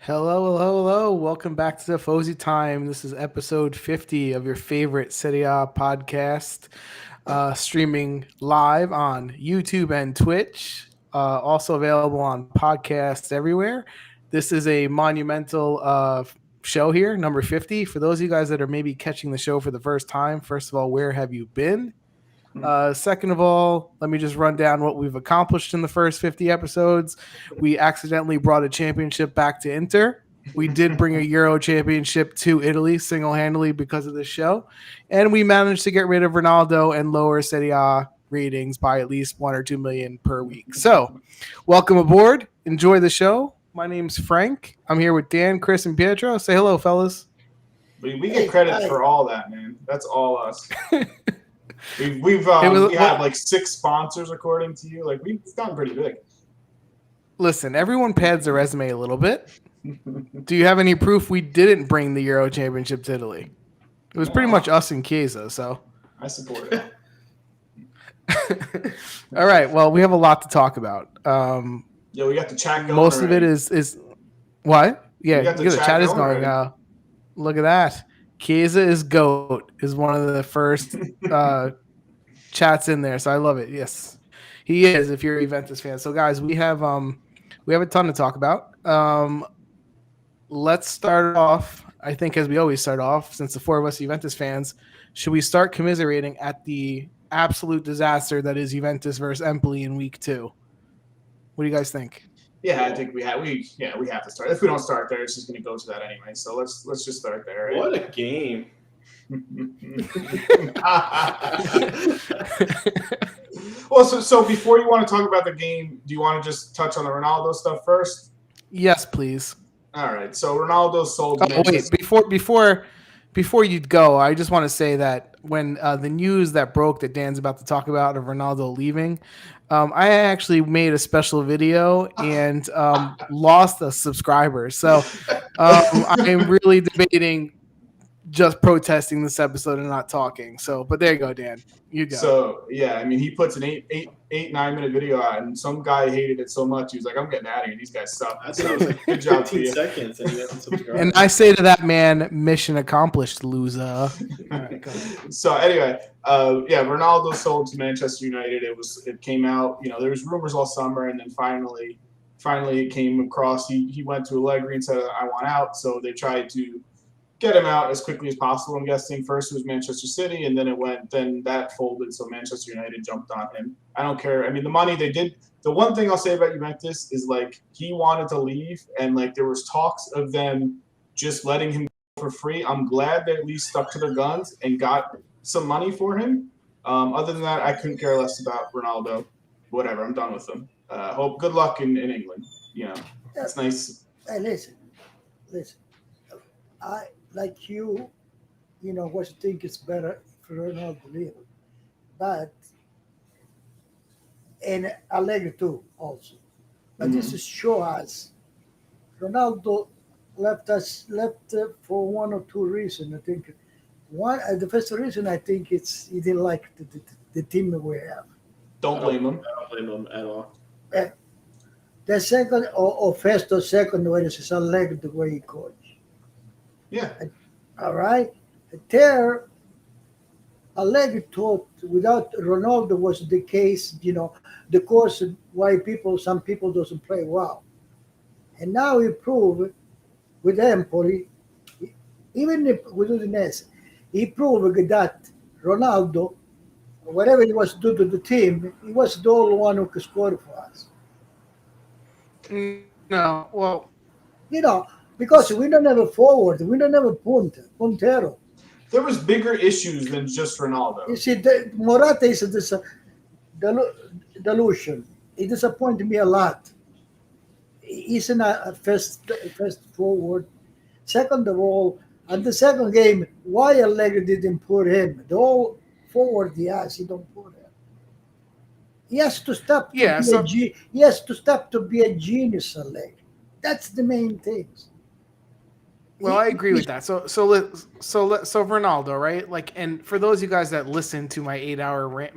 Hello, hello, hello. Welcome back to the Fozy Time. This is episode 50 of your favorite Serie A podcast, streaming live on YouTube and Twitch, also available on podcasts everywhere. This is a monumental show here, number 50. For those of you guys that are maybe catching the show for the first time, first of all, where have you been? Second of all, let me just run down what we've accomplished in the first 50 episodes. We accidentally brought a championship back to Inter. We did bring a Euro championship to Italy single-handedly because of this show. And we managed to get rid of Ronaldo and lower Serie A ratings by at least 1 or 2 million per week. So, welcome aboard. Enjoy the show. My name's Frank. I'm here with Dan, Chris, and Pietro. Say hello, fellas. We get credit for all that, man. That's all us. We have like 6 sponsors according to you. Like we've gotten pretty big. Listen, everyone pads their resume a little bit. Do you have any proof we didn't bring the Euro Championship to Italy? It was pretty much us and Chiesa, so. I support it. All right, well, we have a lot to talk about. Yeah, we got the chat going. Most already. of it is what? Yeah, the chat is going. Look at that. Chiesa is GOAT is one of the first chats in there, so I love it. Yes, he is. If you're a Juventus fan, so guys, we have a ton to talk about. Let's start off. I think as we always start off, since the 4 of us are Juventus fans, should we start commiserating at the absolute disaster that is Juventus versus Empoli in week 2? What do you guys think? Yeah, I think we have to start. If we don't start there, it's just going to go to that anyway. So let's just start there. Right? What a game! Well, so before you want to talk about the game, do you want to just touch on the Ronaldo stuff first? Yes, please. All right. So Ronaldo sold. Wait, before you go, I just want to say that when the news that broke that Dan's about to talk about of Ronaldo leaving, I actually made a special video and lost a subscriber. So I am really debating just protesting this episode and not talking. So, but there you go, Dan. You go. So yeah, I mean, he puts an 9-minute video out, and some guy hated it so much he was like, "I'm getting out of here. These guys suck." That's what I was like. Good job, 15 seconds, and he hasn't subscribed. And I say to that man, mission accomplished, loser. All right, go ahead. So anyway, Ronaldo sold to Manchester United. It came out, there was rumors all summer, and then finally it came across. He went to Allegri and said, "I want out." So they tried to get him out as quickly as possible. I'm guessing first it was Manchester City, and then that folded. So Manchester United jumped on him. I don't care. I mean, the money they did. The one thing I'll say about Juventus is like he wanted to leave, and like there was talks of them just letting him go for free. I'm glad they at least stuck to their guns and got some money for him. Other than that, I couldn't care less about Ronaldo. Whatever, I'm done with him. Hope good luck in England. It's nice. Hey, listen. I like you what you think is better for Ronaldo leave, but and Allegri too also. But this is show us Ronaldo left for 1 or 2 reasons. I think the first reason I think it's he didn't like the team we have. Don't blame him. I don't blame him at all. The second or first or second one is Allegri the way he coach. Yeah. All right. There, Allegri thought without Ronaldo was the case, the course why some people doesn't play well. And now he proved with Empoli, even if with Udinese, he proved that Ronaldo, whatever he was doing to the team, he was the only one who could score for us. No, well, because we don't have a forward, we don't have a puntero. There was bigger issues than just Ronaldo. You see, Morata is this delusion. He disappointed me a lot. He's in a first forward. Second of all, at the second game, why Allegri didn't put him? The whole forward he don't put him. He has to stop. He has to stop to be a genius, Allegri. That's the main thing. Well, I agree with that. So Ronaldo, right? Like, and for those of you guys that listen to my 8-hour rant,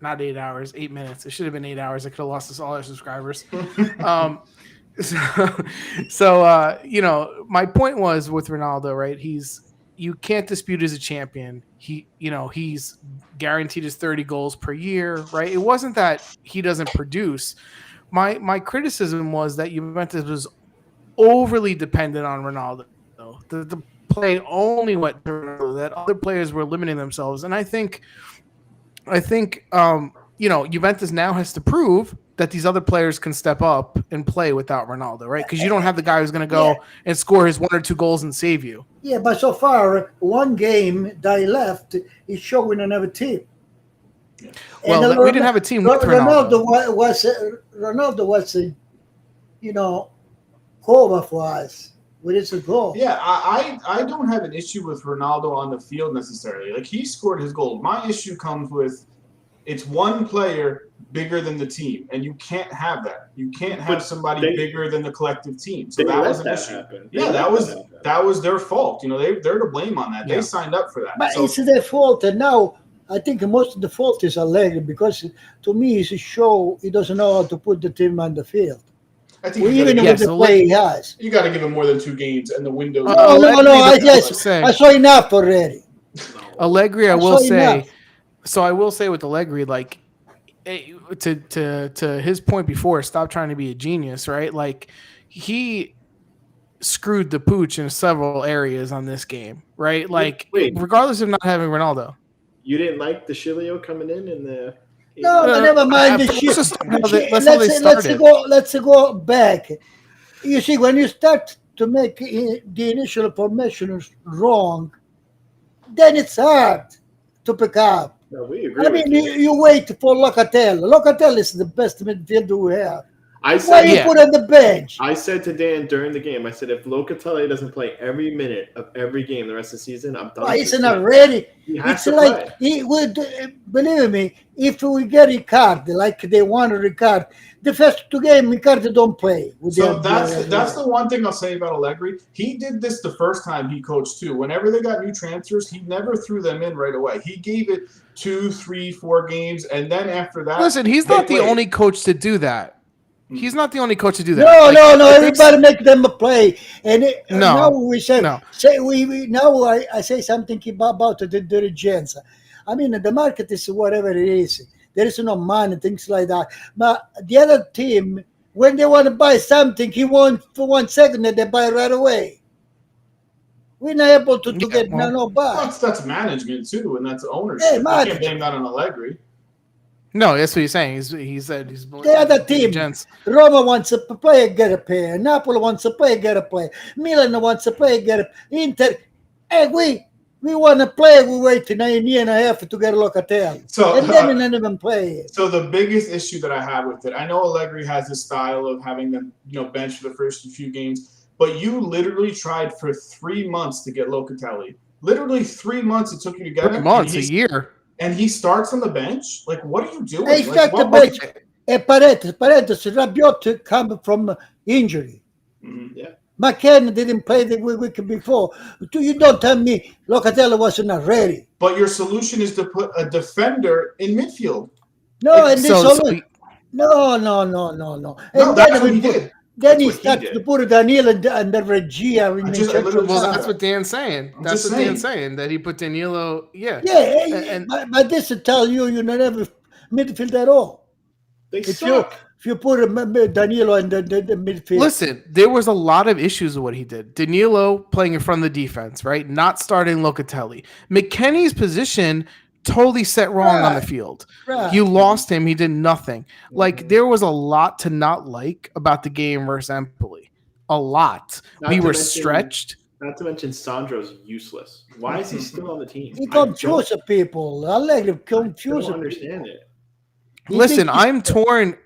not 8 hours, 8 minutes. It should have been 8 hours. I could have lost us all our subscribers. My point was with Ronaldo, right? You can't dispute he's a champion. He's guaranteed his 30 goals per year, right? It wasn't that he doesn't produce. My criticism was that Juventus was overly dependent on Ronaldo. The play only went to Ronaldo, that other players were limiting themselves. And I think Juventus now has to prove that these other players can step up and play without Ronaldo, right? Because you don't have the guy who's going to go and score his 1 or 2 goals and save you. Yeah, but so far, one game that he left is showing another team. Well, we didn't have a team with Ronaldo. Ronaldo was cover for us with his goal. Yeah, I don't have an issue with Ronaldo on the field necessarily. Like, he scored his goal. My issue comes with it's one player bigger than the team, and you can't have that. You can't have somebody bigger than the collective team. So that was an issue. Happen. Yeah, that was their fault. They're to blame on that. Yeah. They signed up for that. But it's their fault, and now I think most of the fault is Allegri, because to me it's a show he doesn't know how to put the team on the field. I think Even with the play he has. You got to give him more than 2 games, and the window. No. I saw enough already. Allegri, I will say. So I will say with Allegri, like, to his point before, stop trying to be a genius, right? Like, he screwed the pooch in several areas on this game, right? Like, regardless of not having Ronaldo. You didn't like the Chilio coming in the. No, never mind the shit. Let's go back. You see, when you start to make the initial formation wrong, then it's hard to pick up. No, we agree. I mean, you wait for Locatelli. Locatelli is the best midfielder we have. Why you put on the bench? I said to Dan during the game, I said, if Locatelli doesn't play every minute of every game the rest of the season, I'm done. He's not ready. It's like he would. Believe me, if we get Ricard like they want Ricard, the first 2 games Ricard don't play. So that's the one thing I'll say about Allegri. He did this the first time he coached too. Whenever they got new transfers, he never threw them in right away. He gave it 2, 3, 4 games, and then after that, listen, he's not the only coach to do that. He's not the only coach to do that. No. Everybody make them play. And now we say, no. I say something about the dirigenza. I mean, the market is whatever it is. There is no money, things like that. But the other team, when they want to buy something, he wants for 1 second and they buy right away. We're not able to get no buy. That's management too, and that's ownership. You can't blame that on Allegri. No, that's what he's saying. He said he's the other team. Roma wants to play, get a player. Napoli wants to play, get a player. Milan wants to play, get a Inter. Hey, we want to play. We wait 9 years and a half to get a Locatelli. And then we don't even play. So the biggest issue that I have with it, I know Allegri has this style of having them, bench for the first few games, but you literally tried for 3 months to get Locatelli. Literally 3 months it took you to get him. 3 months, a year. And he starts on the bench? Like, what are you doing? He starts the bench. Paredes, Rabiot come from injury. Mm-hmm. Yeah. McKenna didn't play the week before. You don't tell me Locatelli wasn't ready. But your solution is to put a defender in midfield. No, and this No. And that's what he did. Then he starts to put Danilo and the Regia. That's what Dan's saying. Dan's saying, that he put Danilo. Yeah. Yeah. But this will tell you don't have a midfield at all. They suck. If you put Danilo in the midfield. Listen, there was a lot of issues with what he did. Danilo playing in front of the defense, right? Not starting Locatelli. McKennie's position totally set wrong on the field. Right. You lost him. He did nothing. Like, there was a lot to not like about the game versus Empoli. A lot. We were stretched. Not to mention Sandro's useless. Why is he still on the team? He confuses people. Allegri confuses. I don't understand it. Listen, I'm torn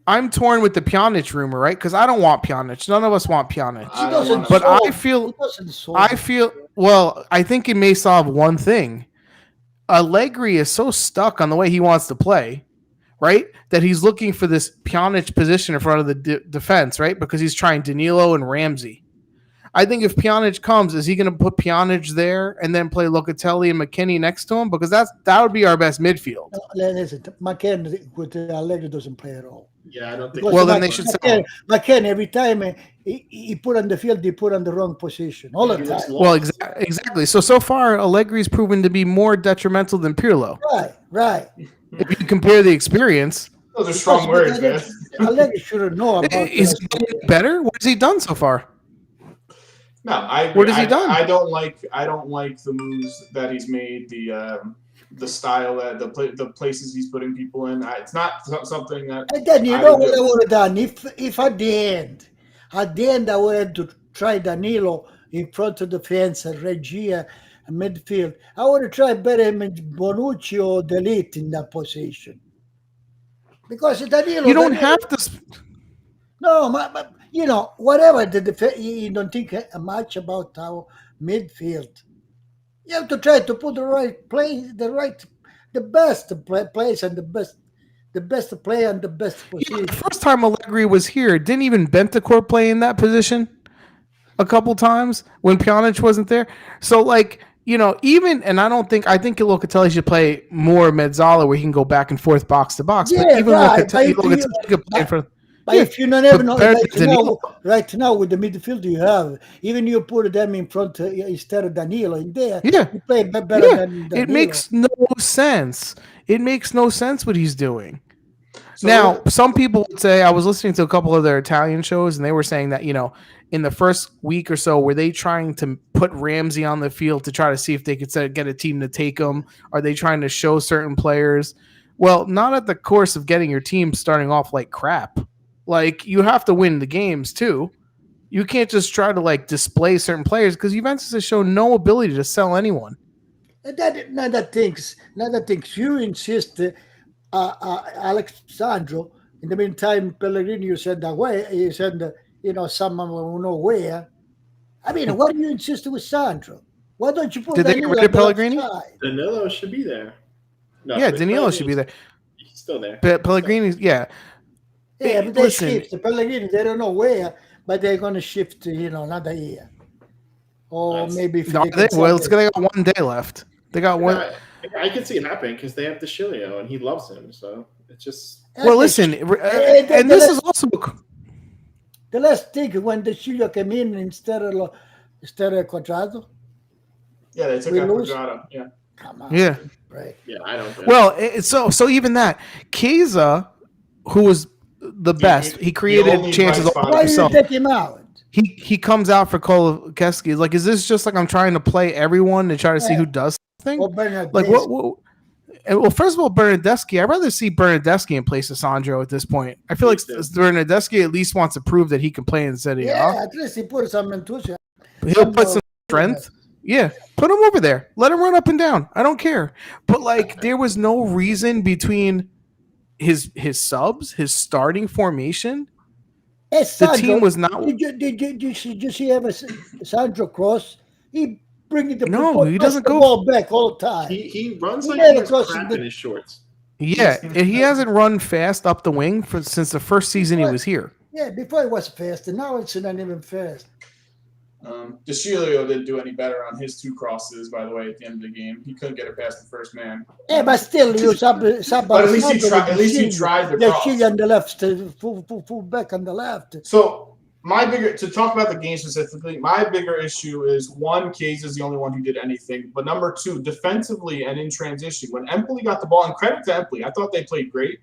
with the Pjanic rumor, right? Because I don't want Pjanic. None of us want Pjanic. I think it may solve one thing. Allegri is so stuck on the way he wants to play, right? That he's looking for this Pjanic position in front of the defense, right? Because he's trying Danilo and Ramsey. I think if Pjanic comes, is he going to put Pjanic there and then play Locatelli and McKennie next to him? Because that would be our best midfield. Listen, McKennie with Allegri doesn't play at all. Yeah, I don't think. Because Well, then they should sell him. McKenna, every time he put on the field, he put on the wrong position all the He looks time. Well, lost. exactly. So far, Allegri's proven to be more detrimental than Pirlo. Right. If you compare the experience, Those are strong words, man. Allegri should know about is he getting better? What has he done so far? No, I What has he done? I don't like the moves that he's made. The style that the places he's putting people in. It's not something that. And then you I know would what do. I would have done if at the end I would have to try Danilo in front of the fence and Regia and midfield. I would have tried better Bonucci or Delete in that position. Because Danilo, You don't have to. No, but you know, whatever you don't think much about our midfield. You have to try to put the right place, the best place and the best player and the best position. The first time Allegri was here, didn't even Bentancur play in that position a couple times when Pjanic wasn't there? So, like, even, and I think Locatelli should play more mezzala where he can go back and forth box to box. Yeah, but even right. Locatelli could play in front. But if you don't ever know, compared to Danilo. right now with the midfield you have, even you put them in front instead of Danilo in there, Yeah. you play better than Danilo. It makes no sense. It makes no sense what he's doing. So Now, some people would say, I was listening to a couple of their Italian shows, and they were saying that, in the first week or so, were they trying to put Ramsey on the field to try to see if they could get a team to take him? Are they trying to show certain players? Well, not at the course of getting your team starting off like crap. Like, you have to win the games, too. You can't just try to, display certain players because Juventus has shown no ability to sell anyone. Another things. You insist, Alexandro. In the meantime, Pellegrini, you said that way. You said, someone will know where. I mean, why do you insist with Sandro? Why don't you put Did they get rid of Pellegrini? Danilo should be there. No, Yeah, Danilo should be there. He's still there. Pellegrini's, yeah. Yeah, but they Listen. shift. The Pellegrini, they don't know where, but they're going to shift, another year. Or maybe if No, they get they got something. 1 day left. They got one. I can see it happening because they have DeCilio and he loves him. So it's just. Well, listen, and this is also. The last thing when the Chilio came in instead of Quadrado. Yeah, they took We out lose? Quadrado. Yeah. Come on. Yeah. Right. Yeah, I don't. Well, so even that, Chiesa, who was the best, he created only chances bright all spot. by Why do you himself. take him out? He comes out for Kolokeski. Like, is this just like I'm trying to play everyone to try to see who does something? Or Bernard Like, Davis. well, first of all, Bernardeschi, I'd rather see Bernardeschi in place of Sandro at this point. I feel like Bernardeschi at least wants to prove that he can play in Serie A. Yeah, at least he put some enthusiasm. He'll put some strength. Yeah, put him over there. Let him run up and down. I don't care. But, there was no reason between his subs, his starting formation. Hey, Sandro, team was not- Did you see ever Sandro Cross? He bring the No, he doesn't the go- ball back all the time. He runs He like never he has crosses crap the- in his shorts. Yeah, and he hasn't run fast up the wing since the first season he was here. Yeah, before it was fast, and now it's not even fast. DeCilio didn't do any better on his 2 crosses, by the way, at the end of the game. He couldn't get it past the first man. Yeah, but still, you But at least he tried the The cross. Chile on the left, full back on the left. So to talk about the game specifically, my bigger issue is, 1, Chiesa is the only one who did anything. But number 2, defensively and in transition, when Empoli got the ball, and credit to Empoli, I thought they played great.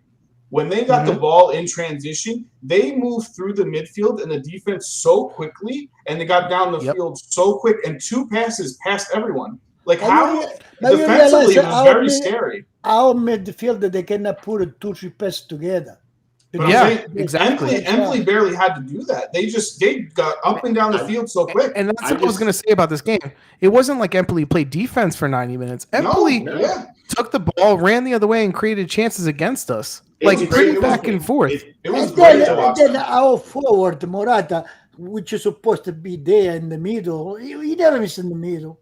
When they got the ball in transition, they moved through the midfield and the defense so quickly, and they got down the field so quick, and 2 passes past everyone. Like, how defensively it was very scary. Our midfield, they cannot put 2-3 passes together. But I'm Yeah, saying, exactly. Empoli barely had to do that. They got up and down the field so quick. And that's what I was going to say about this game. It wasn't like Empoli played defense for 90 minutes. Empoli took the ball, ran the other way, and created chances against us. Pretty back and forth. It was And great to watch. then our forward, Morata, which is supposed to be there in the middle, he never missed in the middle.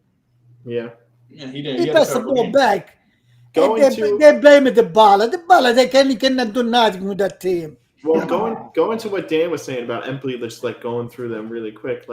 Yeah. Yeah, he didn't. He He had a passed the terrible ball game. back. Going And to- they blame the Bala. The Bala, they cannot do nothing with that team. Well, going to what Dan was saying about Empoli, just going through them really quick.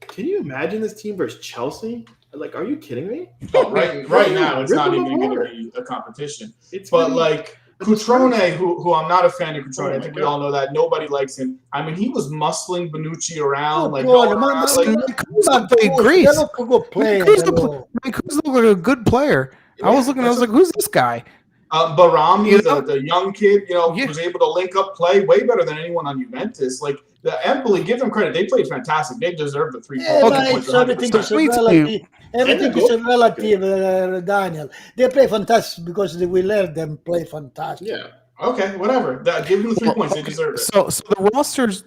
Can you imagine this team versus Chelsea? Are you kidding me? Oh, right now, it's Rip not them even going to apart. be a competition. It's But gonna be- Cutrone, who I'm not a fan of Cutrone. I think we all know that. Nobody likes him. I mean, he was muscling Bonucci around, like going around. Like, Greece. Look a good player. Mancuso looked like a good player. I was like, who's this guy? Barami, the young kid, was able to link up play way better than anyone on Juventus. Like the Empoli, give them credit. They played fantastic. They deserve the 3 points. Everything is relative. Everything is relative, Daniel. They play fantastic because we let them play fantastic. Yeah. Okay, whatever. Give them the 3 points. They deserve it. So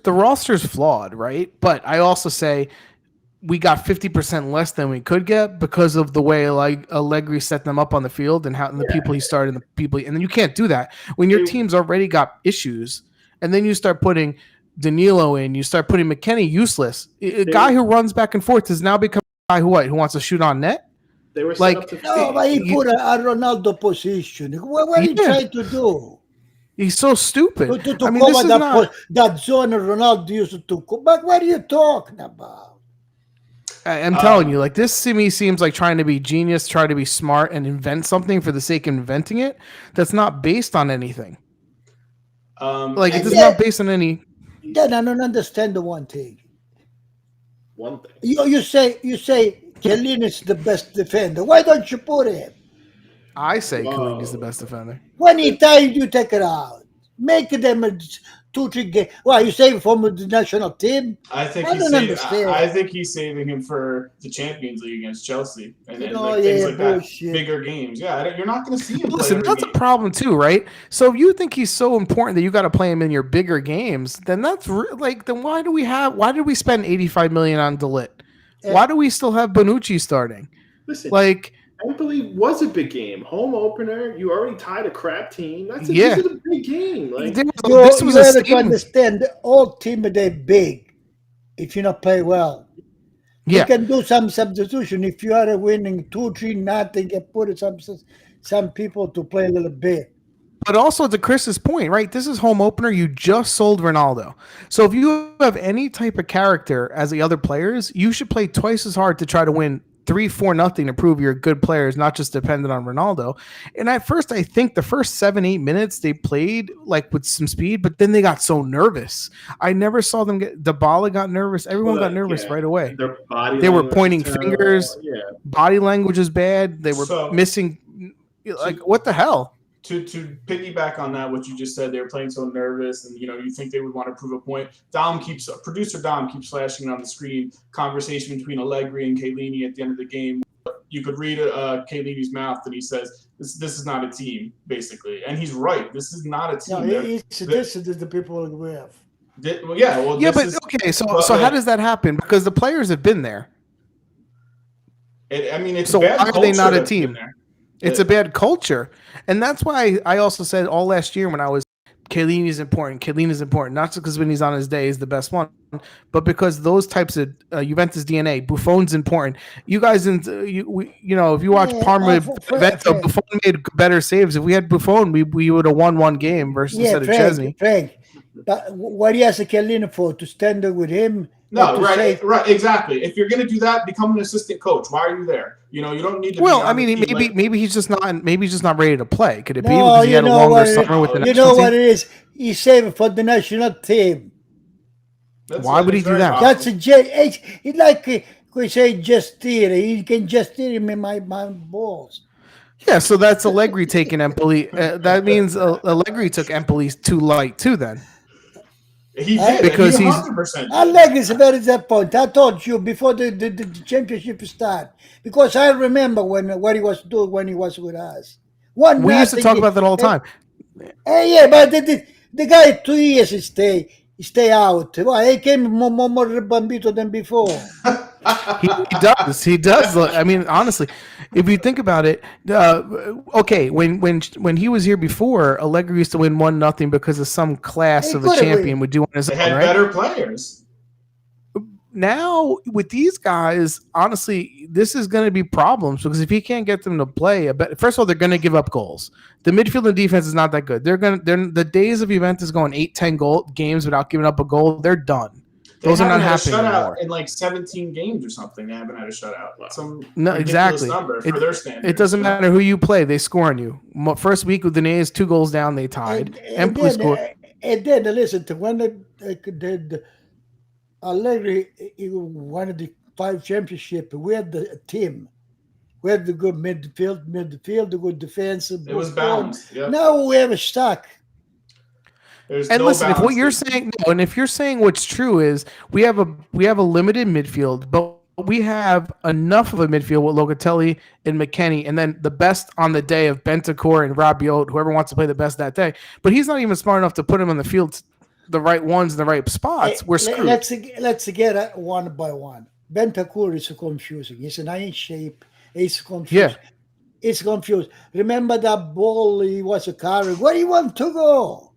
the roster's flawed, right? But I also say we got 50% less than we could get because of the way like Allegri set them up on the field and how the people he started and the people, and then you can't do that when your team's already got issues, and then you start putting Danilo in, you start putting McKennie useless. A guy who runs back and forth has now become a guy who wants to shoot on net. They were but he put a Ronaldo position. What are you trying to do? He's so stupid. To cover that zone Ronaldo used to. But what are you talking about? I'm telling you, like this to me seems like trying to be genius, try to be smart, and invent something for the sake of inventing it. That's not based on anything. It's not based on any. Then I don't understand the one thing. One thing. You say Chiellini is the best defender. Why don't you put him? I say Chiellini is the best defender. When he tired, you take it out. Make them 2-3 games. Well, you save him from the national team. I think he's saving him for the Champions League against Chelsea and things like that. Bigger games. Yeah, you're not going to see him. Listen, that's a problem too, right? So if you think he's so important that you got to play him in your bigger games, then that's then why did we spend 85 million on De Ligt? Why do we still have Bonucci starting? Listen, Empoli was a big game. Home opener. You already tied a crap team. This is a big game. This was to understand the old team they're big. If you not play well, you can do some substitution. If you are winning 2-3 nothing, and put some people to play a little bit. But also to Chris's point, right? This is home opener. You just sold Ronaldo. So if you have any type of character as the other players, you should play twice as hard to try to win 3-4-0 to prove you're good players, not just dependent on Ronaldo. And at first, I think the first 7-8 minutes they played like with some speed, but then they got so nervous. I never saw them Dybala got nervous. Everyone got nervous right away. They were pointing fingers. Body language is bad. They were missing. What the hell? To piggyback on that, what you just said, they were playing so nervous, and you think they would want to prove a point. Producer Dom keeps flashing on the screen conversation between Allegri and Chiellini at the end of the game. You could read Chiellini's mouth, and he says, "This is not a team," basically, and he's right. This is not a team. No, this is the people agree with. So how does that happen? Because the players have been there. It's so bad why are they not a team? There. It's a bad culture. And that's why I also said all last year when I was Chiellini is important. Not just because when he's on his day he's the best one, but because those types of Juventus DNA, Buffon's important. You guys, if you watch Parma, Buffon made better saves. If we had Buffon, we would have won one game versus instead of Chesney. Frank, but what he has a Chiellini for? To stand there with him? No, right, exactly. If you're going to do that, become an assistant coach. Why are you there? You don't need to. Well, I mean, maybe he's just not. Maybe he's just not ready to play. Could it be because he had a longer summer with the national team? You know what it is? He's saving for the national team. Why would he do that? That's it's like we say Gestire. He can Gestire in my balls. Yeah, so that's Allegri taking Empoli. That means Allegri took Empoli too light too. Then. He did because he's 100%. Allegri is very that point. I told you before the championship start because I remember what he was doing when he was with us. We used to talk about that all the time. But the guy 2 years he stay out. Well, he came more bambito than before. He does. I mean, honestly, if you think about it, when he was here before, Allegri used to win 1-0 because of some class of a champion would do on his own. They had better players. Now with these guys, honestly, this is going to be problems because if he can't get them to play, first of all, they're going to give up goals. The midfield and defense is not that good. They're the days of Juventus going 8-10 games without giving up a goal. They're done. Those are not haven't had a happening shutout anymore. in like 17 games or something. They haven't had a shutout. Some No, ridiculous exactly. number for their standards. It doesn't matter who you play; they score on you. First week with the Nays, 2 goals down, they tied. Empoli scored. And then listen to when the Allegri he won the 5 championship. We had the team. We had the good midfield, the good defense. It was balanced. Yep. Now we have a stock. There's And no listen, if what balance. you're saying, and if you're saying what's true is we have a limited midfield, but we have enough of a midfield with Locatelli and McKennie, and then the best on the day of Bentancur and Rabiot, whoever wants to play the best that day. But he's not even smart enough to put him on the field, the right ones, in the right spots. We're screwed. Let's get it one by one. Bentancur is confusing. He's in eye shape. He's confused. Yeah. It's confused. Remember that ball he was carrying? Where do you want to go?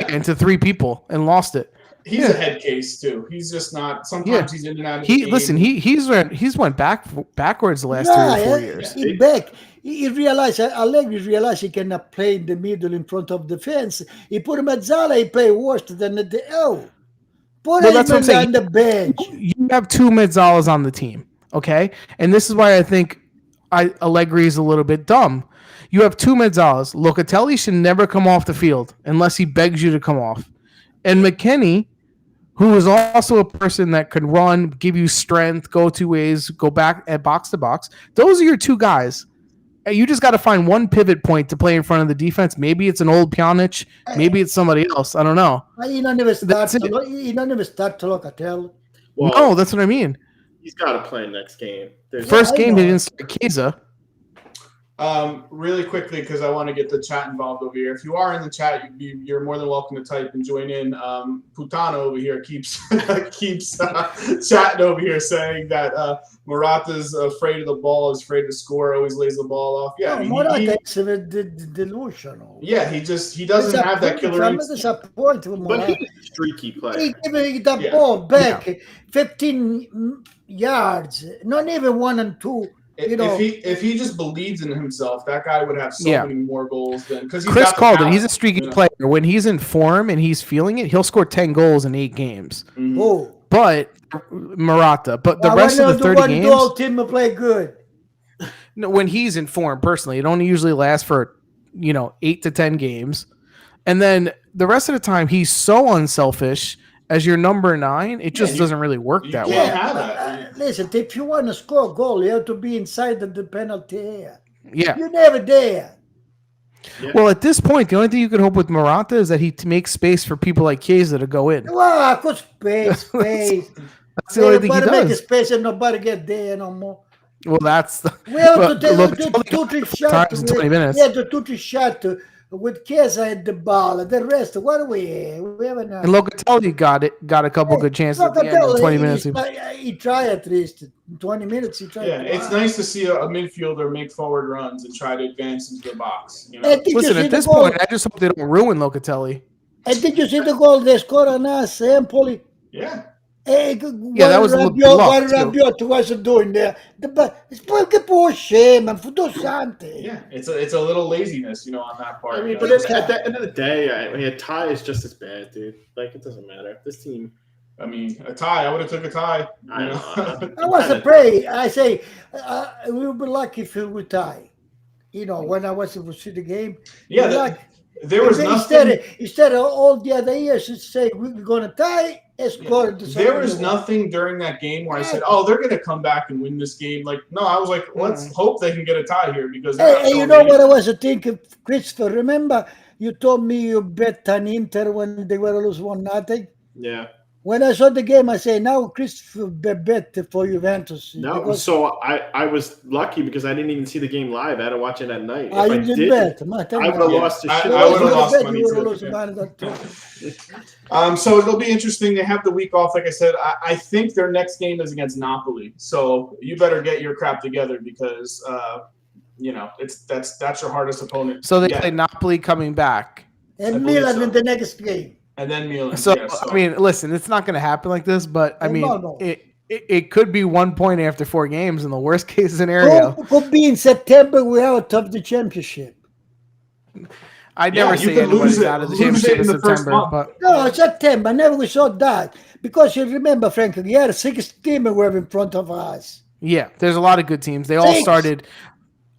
Into 3 people and lost it. He's a head case too. He's just not. Sometimes he's in and out of the game. Listen. He's went backwards the last 3 or 4 years. He back. He realized. Allegri realized he cannot play in the middle in front of the fence. He put him at Zala. He play worse than the Put him on the bench. You have 2 Mezzalas on the team, okay? And this is why I think Allegri is a little bit dumb. You have 2 Mezzalas. Locatelli should never come off the field unless he begs you to come off. And McKennie, who is also a person that could run, give you strength, go 2 ways, go back at box to box. Those are your 2 guys. And you just got to find one pivot point to play in front of the defense. Maybe it's an old Pjanic. Maybe it's somebody else. I don't know. You don't never start to Locatelli. Well, no, that's what I mean. He's got to play next game. First game, he didn't start Chiesa. Really quickly, because I want to get the chat involved over here. If you are in the chat, you're more than welcome to type and join in. Putano over here keeps chatting over here saying that Morata's afraid of the ball, is afraid to score, always lays the ball off. Yeah, Morata is delusional. Yeah, he doesn't have that killer instinct. But he's a streaky player. He gave the ball back 15 yards, not even 1 and 2. If he just believes in himself, that guy would have so many more goals than because Chris called it. He's a streaky player. When he's in form and he's feeling it, he'll score 10 goals in 8 games. Mm-hmm. Oh, but Morata, but the rest of the 30 games, the whole team will play good. No, when he's in form, personally, it only usually lasts for 8 to 10 games, and then the rest of the time he's so unselfish. As your number 9, it just doesn't really work that well. Listen, if you want to score a goal, you have to be inside of the penalty area. Yeah. You're never there. Yeah. Well, at this point, the only thing you can hope with Morata is that he makes space for people like Chiesa to go in. Well, of course, space. That's the only thing he does. Make space and nobody get there no more. Well, that's the... We have to take 2-3 shots. 20 minutes. Yeah, the 2-3 shots with Chiesa at the ball. The rest, what do we have? We have enough. And Locatelli got a couple good chances at the end in 20 minutes. He tried at least in 20 minutes. He tried. Yeah, it's nice to see a midfielder make forward runs and try to advance into the box. Listen, at this point, I just hope they don't ruin Locatelli. And did you see the goal they scored on us, Empoli? Yeah. That was a little bit what Rabiot was doing there. Che può scema, Yeah, it's a little laziness, on that part. I mean, but at the end of the day, a tie is just as bad, dude. Like, it doesn't matter. This team. I mean, a tie. I would have took a tie. I was afraid. I say we would be lucky if we would tie. When I was to see the game. Yeah, there was nothing. Instead of all the other years, to say we're going to tie. There was nothing during that game where I said, "Oh, they're going to come back and win this game." Like, no, I was like, "Let's hope they can get a tie here because." Hey, you know what I was thinking, Christopher? Remember, you told me you bet on Inter when they were lose 1-0. Yeah. When I saw the game, I say, now Christopher bet for Juventus. No, so I was lucky because I didn't even see the game live. I had to watch it at night. If I didn't bet. I would have lost the shit. I would have lost money too. So it'll be interesting. They have the week off. Like I said, I think their next game is against Napoli. So you better get your crap together because that's your hardest opponent. So they play Napoli coming back. And Milan in the next game. And then Milan. So, I mean, listen, it's not going to happen like this, but I mean, it could be 1 point after 4 games in the worst case scenario. Could be in September we're out of the championship. I never you say can lose anybody's it, out of the lose it championship in in the first September, month. but No, September. Never we saw that because you remember, Frank, we had 6 teams were in front of us. yeah, there's a lot of good teams. They all 6. started.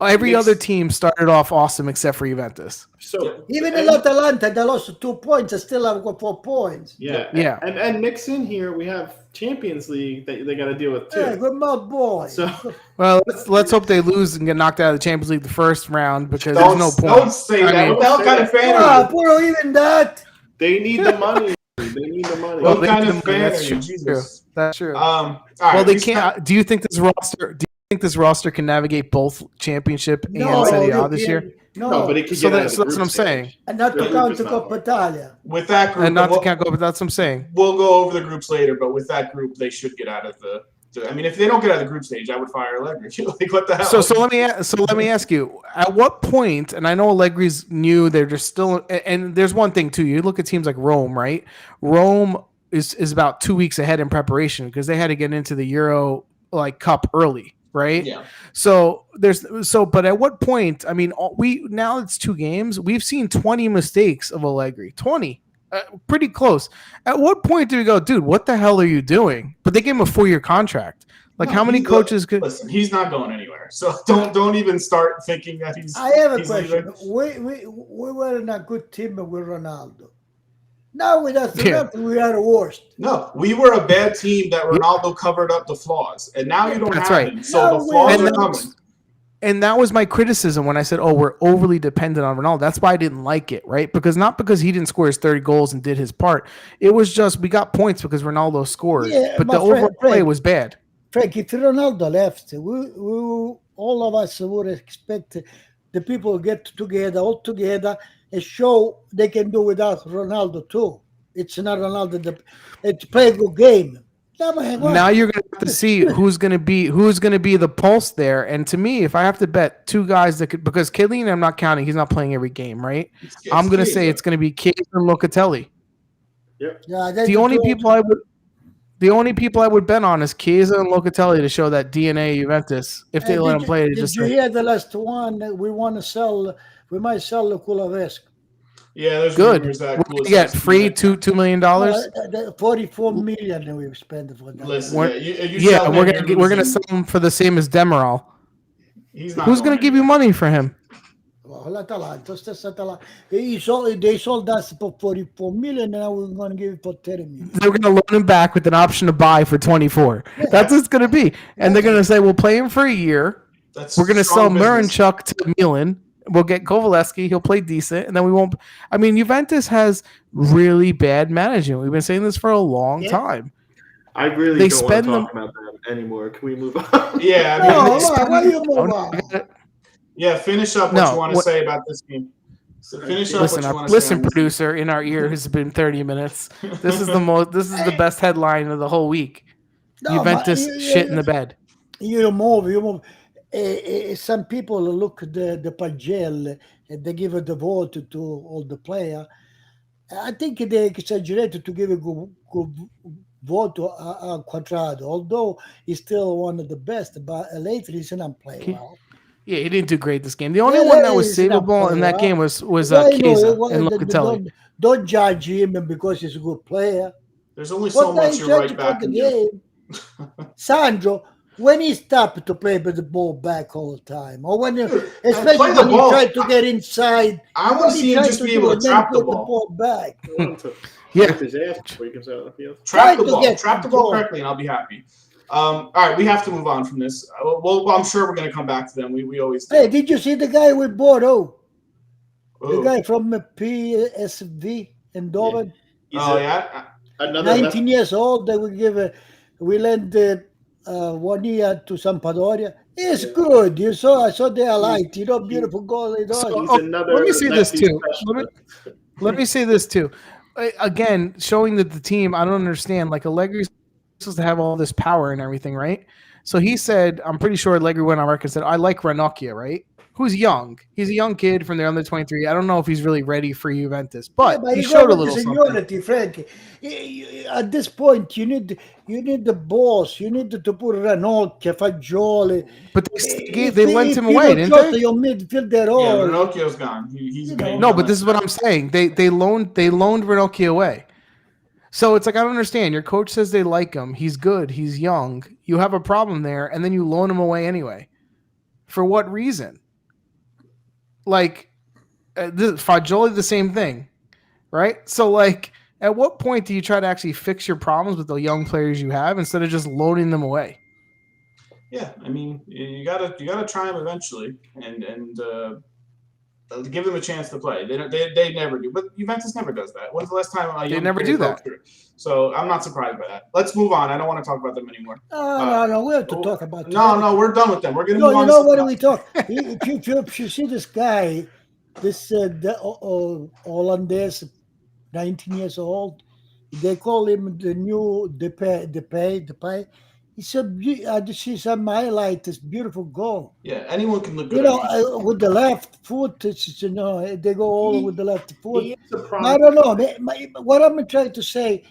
Every Knicks- other team started off awesome except for Juventus. So Even and- in Atalanta, they lost 2 points. They still have got 4 points. Yeah. and mix in here, we have Champions League that they got to deal with too. Yeah, good mouth boy. So Well, let's hope they lose and get knocked out of the Champions League the first round because Don't, there's no don't point. say I that. mean- What the hell kind of fan Ah, are you? poor even that. they need the money. They need the money. What they kind can- of fan that's are you? true. Jesus. That's true. All right, Well, they we can't. Do you think this roster? Do you think this roster can navigate both championship No, and Serie A you this year? can't. no, No, but it could So get out that's of the what group I'm stage. saying. and not The to group count is to not Coppa hard. Italia. With that group, And not to we'll, count go, but that's what I'm saying. we'll go over the groups later. But with that group, they should get out of the. I mean, if they don't get out of the group stage, I would fire Allegri. Like, what the hell? So let me ask you: at what point? And I know Allegri's new; they're just still. And there's one thing too. You look at teams like Rome, right? Rome is about 2 weeks ahead in preparation because they had to get into the Euro Cup early, right? Yeah. But at what point? I mean, now it's 2 games. We've seen 20 mistakes of Allegri. 20. Pretty close. At what point do we go, dude? What the hell are you doing? But they gave him a 4-year contract. Like, No, how many he's coaches could? Listen, he's not going anywhere. So don't even start thinking that he's. I have a he's question. leaving. We were in a good team with Ronaldo. Now with us, Yeah. we are the worst. No, we were a bad team that Ronaldo covered up the flaws, and now you don't That's have right. him. So No, the flaws and are that coming. was- And that was my criticism when I said, "Oh, we're overly dependent on Ronaldo." That's why I didn't like it, right? Not because he didn't score his 30 goals and did his part. It was just we got points because Ronaldo scored, Yeah, but my the overall friend, play was bad. Frank, if Ronaldo left, we all of us would expect the people get together, all together, and show they can do without Ronaldo too. It's not Ronaldo. It's play a good game. Now you're going to have to see who's going to be the pulse there. And to me, if I have to bet 2 guys that could, because Chiellini, I'm not counting, he's not playing every game, right? I'm going to say it's going to be Chiesa and Locatelli. Yeah, The only people I would bet on is Chiesa and Locatelli to show that DNA Juventus if they let him play. Did you hear the last one? We want to sell. We might sell the Kulavescu. Yeah, there's Good. rumors that What did you get? Free $2 million? The 44 million we've spent for that. Listen, We're gonna sell him for the same as Demiral. He's not. Who's gonna give you money for him? Well, l'Atalanta, stessa Atalanta. They sold us for 44 million, and now we're going to give it for 30 million. They're gonna loan him back with an option to buy for 24. That's what it's gonna be. And they're gonna say we'll play him for a year. We're gonna sell Murrenchuk to Milan. We'll get Kovalevsky. He'll play decent, and then we won't. I mean, Juventus has really bad management. We've been saying this for a long time. I really They don't want spend to them- talk about that anymore. Can we move on? Yeah, I No, mean, why you move on? yeah. Finish up what you want to say about this game. So finish up what you want to say. Listen, on this producer, in our ear has been 30 minutes. This is the best headline of the whole week. No, Juventus but shit in the bed. You move. Some people look at the Pagel and they give the vote to all the player. I think they exaggerated to give a good vote to Quadrado, although he's still one of the best. But lately, he's not playing well. Yeah, he didn't do great this game. The only one that was he's not savable in playing that well. game was Well, Chiesa and the- Locatelli. don't judge him because he's a good player. There's only so much you're right back in you. Sandro, when he stopped to play with the ball back all the time, or when, especially play the when he ball. tried to get inside, I want to see him just be able to trap the ball. back. Yeah. His ass before he comes out of the field. Trap the to ball. get Trap the the ball ball. correctly, and I'll be happy. All right, we have to move on from this. Well, I'm sure we're going to come back to them. We always do. Hey, did you see the guy with Bordeaux? The Ooh. guy from PSV in Dover, Oh, yeah? Another 19 years old. They will we lend 1 year to Sampdoria. It's good. I saw they are light. Beautiful goal. So, He's oh, another let me say this lefty too. Let me say this too. Again, showing that the team, I don't understand. Like Allegri's supposed to have all this power and everything, right? So he said, I'm pretty sure Allegri went on record and said, I like Ranocchia, right? who's young. He's a young kid from the under 23. I don't know if he's really ready for Juventus, but but he you showed go a with the little something. seniority, Frank. At this point, you need the boss. You need to put Ranocchia, Fagioli. But If they lent him you away, don't didn't trust they? your midfielder at Yeah, all, Ranocchio's gone. He's You a know. main No, villain. but this is what I'm saying. They loaned Ranocchia away. So it's like, I don't understand. Your coach says they like him. He's good. He's young. You have a problem there, and then you loan him away anyway. For what reason? Like, Fagioli, the same thing, right? So, like, at what point do you try to actually fix your problems with the young players you have instead of just loaning them away? Yeah, I mean, you gotta try them eventually, and give them a chance to play. They never do, but Juventus never does that. When's the last time a young never player do broke that. through? So I'm not surprised by that. Let's move on. I don't want to talk about them anymore. No. We have to talk about. No, we're done with them. We're gonna No, move on. you know what do we talk? If you see this guy, this Hollandaise, 19 years old, they call him the new Depay. I just see some highlight. This beautiful goal. Yeah, anyone can look good. You know, with the left foot, it's, they go all with the left foot. He is a I problem. don't know. What I'm trying to say,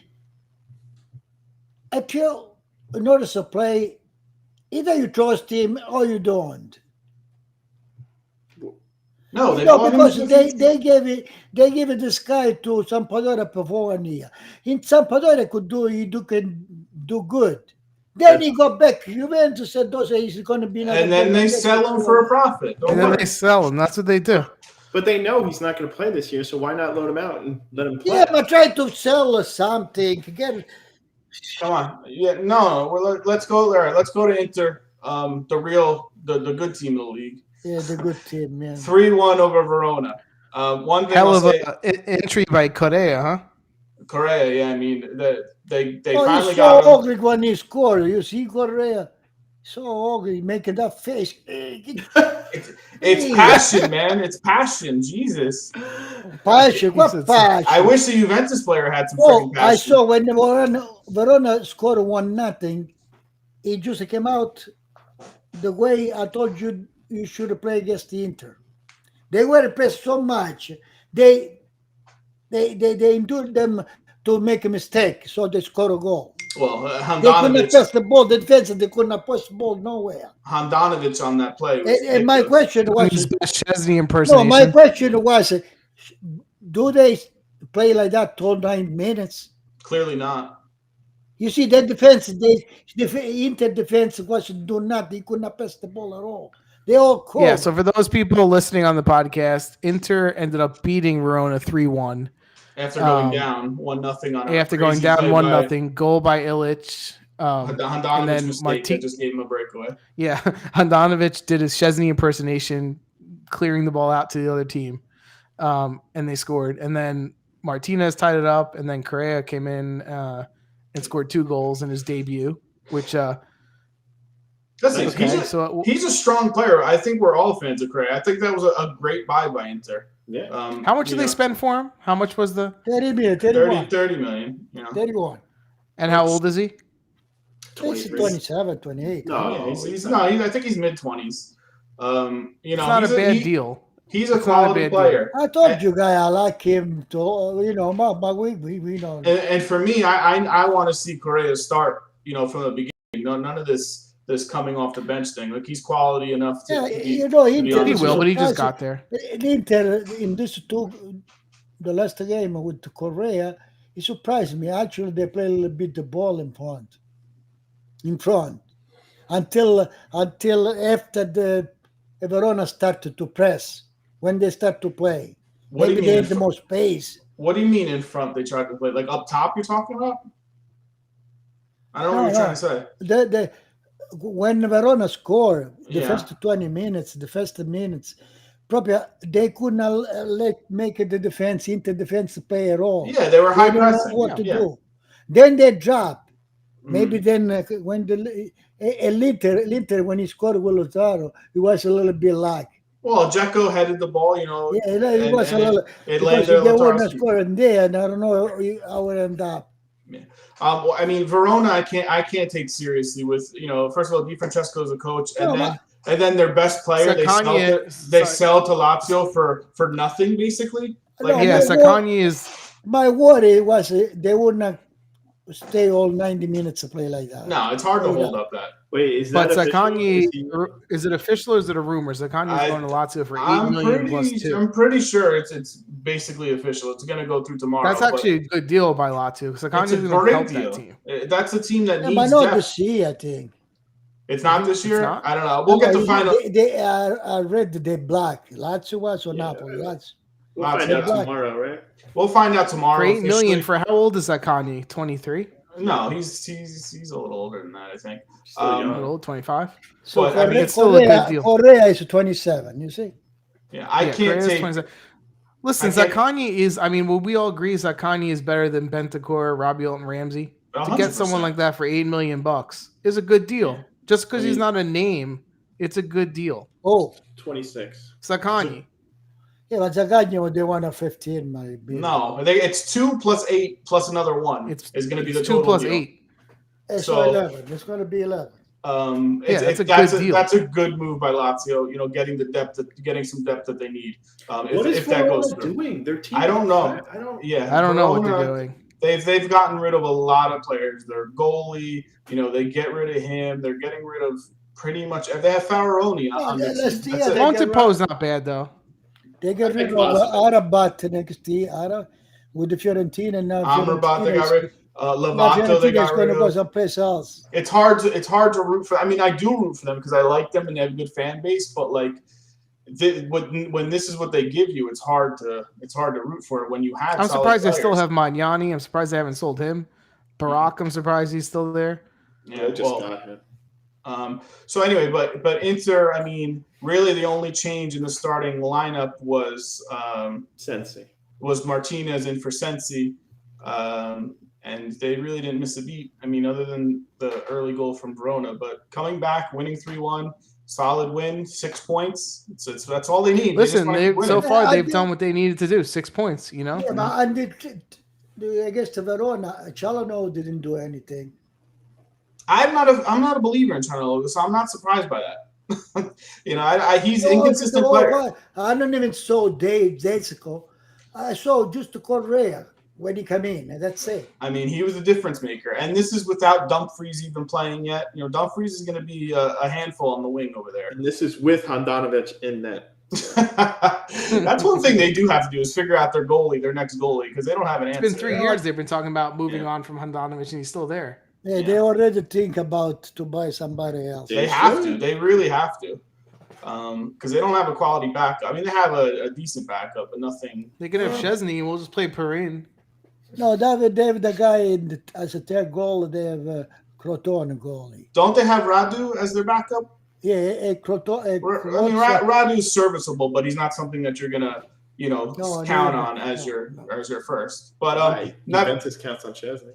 if you notice a play, either you trust him or you don't. No, they No, bought him because because they gave it this guy to Sampdoria before 1 year. In Sampdoria can do good. Then he got back. Juventus said, he's going to be another. and then they sell him for a profit. Don't And then worry. they sell him. That's what they do. But they know he's not going to play this year, so why not loan him out and let him play? Yeah, but try to sell something. Come on. Yeah, no. Well, let's go there. Let's go to Inter. The good team of the league. Yeah, the good team, man. 3-1 over Verona. One thing Hell I'll of say, an entry by Correa, huh? Correa. Yeah, I mean they Oh, finally he's got so him. ugly when he scored. You see Correa, so ugly, making that face. It's passion, man. It's passion. Jesus. Passion, what passion? I wish the Juventus player had some Oh, freaking I passion. saw when Verona scored 1-0. It just came out the way I told you should play against the Inter. They were pressed so much. They endured them to make a mistake, so they score a goal. Well, They could not Handanovic pass the ball. The defense, they could not pass the ball nowhere. on that play. Was And my ridiculous. question was, His best Chesney no, impersonation. my question was, do they play like that all 9 minutes? Clearly not. You see, that defense, the Inter defense wasn't doing nothing. They could not pass the ball at all. They all called. Yeah, so for those people listening on the podcast, Inter ended up beating Verona 3-1 After going down 1-0 on a after going crazy down play 1-0, goal by Illich. Handanovic then mistake that just gave him a breakaway. Yeah, Handanovic did his Chesney impersonation, clearing the ball out to the other team, and they scored. And then Martinez tied it up, and then Correa came in and scored 2 goals in his debut, which Listen, okay, he's a strong player. I think we're all fans of Correa. I think that was a great buy by Inter. Yeah. how much did they spend for him? How much was the 30 million, 31. 30 million. You know. 31. and how old is he? It's 27, 28. No, I think he's mid-20s. It's not a bad deal. He's a It's not a quality bad player. I told you, guy, I like him to, but we know. And for me, I want to see Correa start, from the beginning. None of this coming off the bench thing. Like, he's quality enough to. Inter He will, but he just surprised. got there. Inter in the last game with Correa, it surprised me. Actually, they play a little bit the ball in front, until after the Verona started to press. When they start to play, What do you maybe mean they in have the front? most space. What do you mean in front? They tried to play like up top. You're talking about? I don't know what you're trying to say. When Verona scored the Yeah. first 20 minutes, probably they could not make the defense into defense play at all. Yeah, they were high They don't know pressing. what to Yeah. do. Then they drop. Mhm. Maybe then when l'Inter when he scored with Lautaro, it was a little bit like. Well, Dzeko headed the ball. Yeah, it was a little. It Because landed if at they were not Lautaro's feet. scoring there, and I don't know how it ended up. I mean, Verona, I can't take seriously with, first of all, Di Francesco is a coach, and No, then And then their best player, they sell to Lazio for nothing, basically. No, Yeah, Sakanya is. My worry was they would not stay all 90 minutes to play like that. No, it's hard to hold up that. Wait, is But that official? Sakanya, is it official or is it a rumor? Sakanya is going to Lazio for $8 million plus 2. I'm pretty sure it's basically official. It's going to go through tomorrow. That's actually a good deal by Lazio. Sakanya is going to help that team. That's a team that needs but not depth. this year, I think. It's not this year? Not? I don't know. We'll get the final. They are red. They're black. Lazio was or Napoli. Lazio. We'll find out tomorrow, right? We'll find out tomorrow. For $8 million for how old is Sakanya? 23? No, he's a little older than that, I think. A little old, 25. So but, I mean, it's still a good deal. Correa is 27. You see? Yeah, I can't take. 27. Listen, Sakanya is. I mean, will we all agree Sakanya is better than Bentancur, Rabiot, and Ramsey? 100%. To get someone like that for $8 million is a good deal. Just because he's not a name, it's a good deal. Oh, 26. Sakanya. Yeah, but Zagagno, they want a 15, maybe. No, it's 2 plus 8 plus another 1. It's going to be the total 2 plus deal. 8. It's So- 11. It's going to be 11. That's a good deal. That's a good move by Lazio. You know, getting some depth that they need. What is if that goes Verona through. doing? Their team. I don't know. I don't. Yeah, I don't know what Verona, they're doing. They've gotten rid of a lot of players. Their goalie, they get rid of him. They're getting rid of pretty much. They have Faroni on their team. That's it. Monteppo's not bad though. They get rid of Arabat next year. With the Fiorentina now. Amrabat they got rid. Lovato they got rid going to go of. someplace else. It's hard to root for. I mean, I do root for them because I like them and they have a good fan base. But like, when this is what they give you, it's hard to root for it when you have. I'm surprised players. they still have Magnani. I'm surprised they haven't sold him. Barak, I'm surprised he's still there. Yeah, They just got him. So anyway, but Inter, I mean, really the only change in the starting lineup was Sensi. was Martinez in for Sensi, and they really didn't miss a beat. I mean, other than the early goal from Verona, but coming back, winning 3-1, solid win, 6 points. That's all they need. Listen, so far I they've think- done what they needed to do. 6 points, Yeah, but I guess the Verona, Chalano didn't do anything. I'm not a believer in Ronaldo, so I'm not surprised by that. He's an inconsistent player. I don't even saw days ago. I saw just the Correa when he came in, and that's it. I mean, he was a difference maker, and this is without Dumfries even playing yet. Dumfries is going to be a handful on the wing over there. And this is with Handanovic in net. That's one thing they do have to do is figure out their next goalie, because they don't have an answer. It's been 3 years they've been talking about moving on from Handanovic, and he's still there. Yeah, they already think about to buy somebody else. They have to. They really have to. Because they don't have a quality backup. I mean, they have a decent backup, but nothing. They can have Chesney, and we'll just play Perrin. No, they have the guy as a third goal. They have Crotone goalie. Don't they have Radu as their backup? Yeah, Crotone. Radu's serviceable, but he's not something that you're gonna, count on as your first. But Juventus counts on Chesney.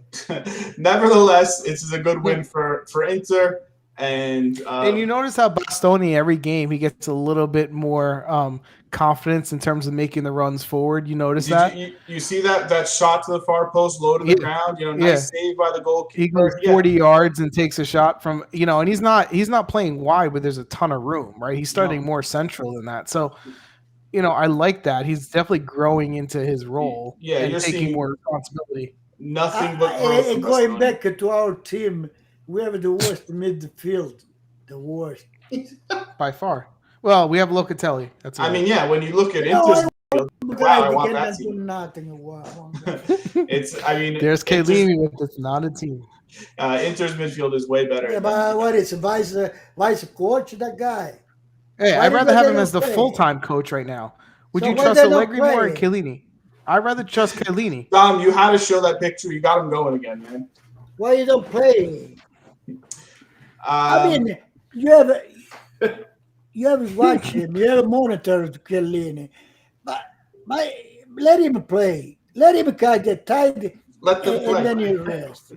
nevertheless, this is a good win for Inter. And you notice how Bastoni every game he gets a little bit more confidence in terms of making the runs forward. You notice that? You see that shot to the far post, low to the ground. Nice save by the goalkeeper. He goes 40 yards and takes a shot from and he's not playing wide, but there's a ton of room, right? He's starting more central than that. So, I like that. He's definitely growing into his role. Yeah, and you're taking seeing more responsibility. Nothing but growth from going Bastoni. back to our team. We have the worst midfield. The worst. By far. Well, we have Locatelli. That's I mean, yeah, when you look at Inter's field, wow, I want that do team. nothing. There's Chiellini with it's not a team. Inter's midfield is way better. Yeah, but what is vice coach? That guy. Hey, Why I'd rather have him they as the don't play? full-time coach right now. Would So you why trust they don't Allegri more or play? Chiellini? I'd rather trust Chiellini. Dom, you had to show that picture. You got him going again, man. Why you don't play? I mean, you have watched him. You have monitored Chiellini, but let him play. Let him get tired, let them play. and then you rest.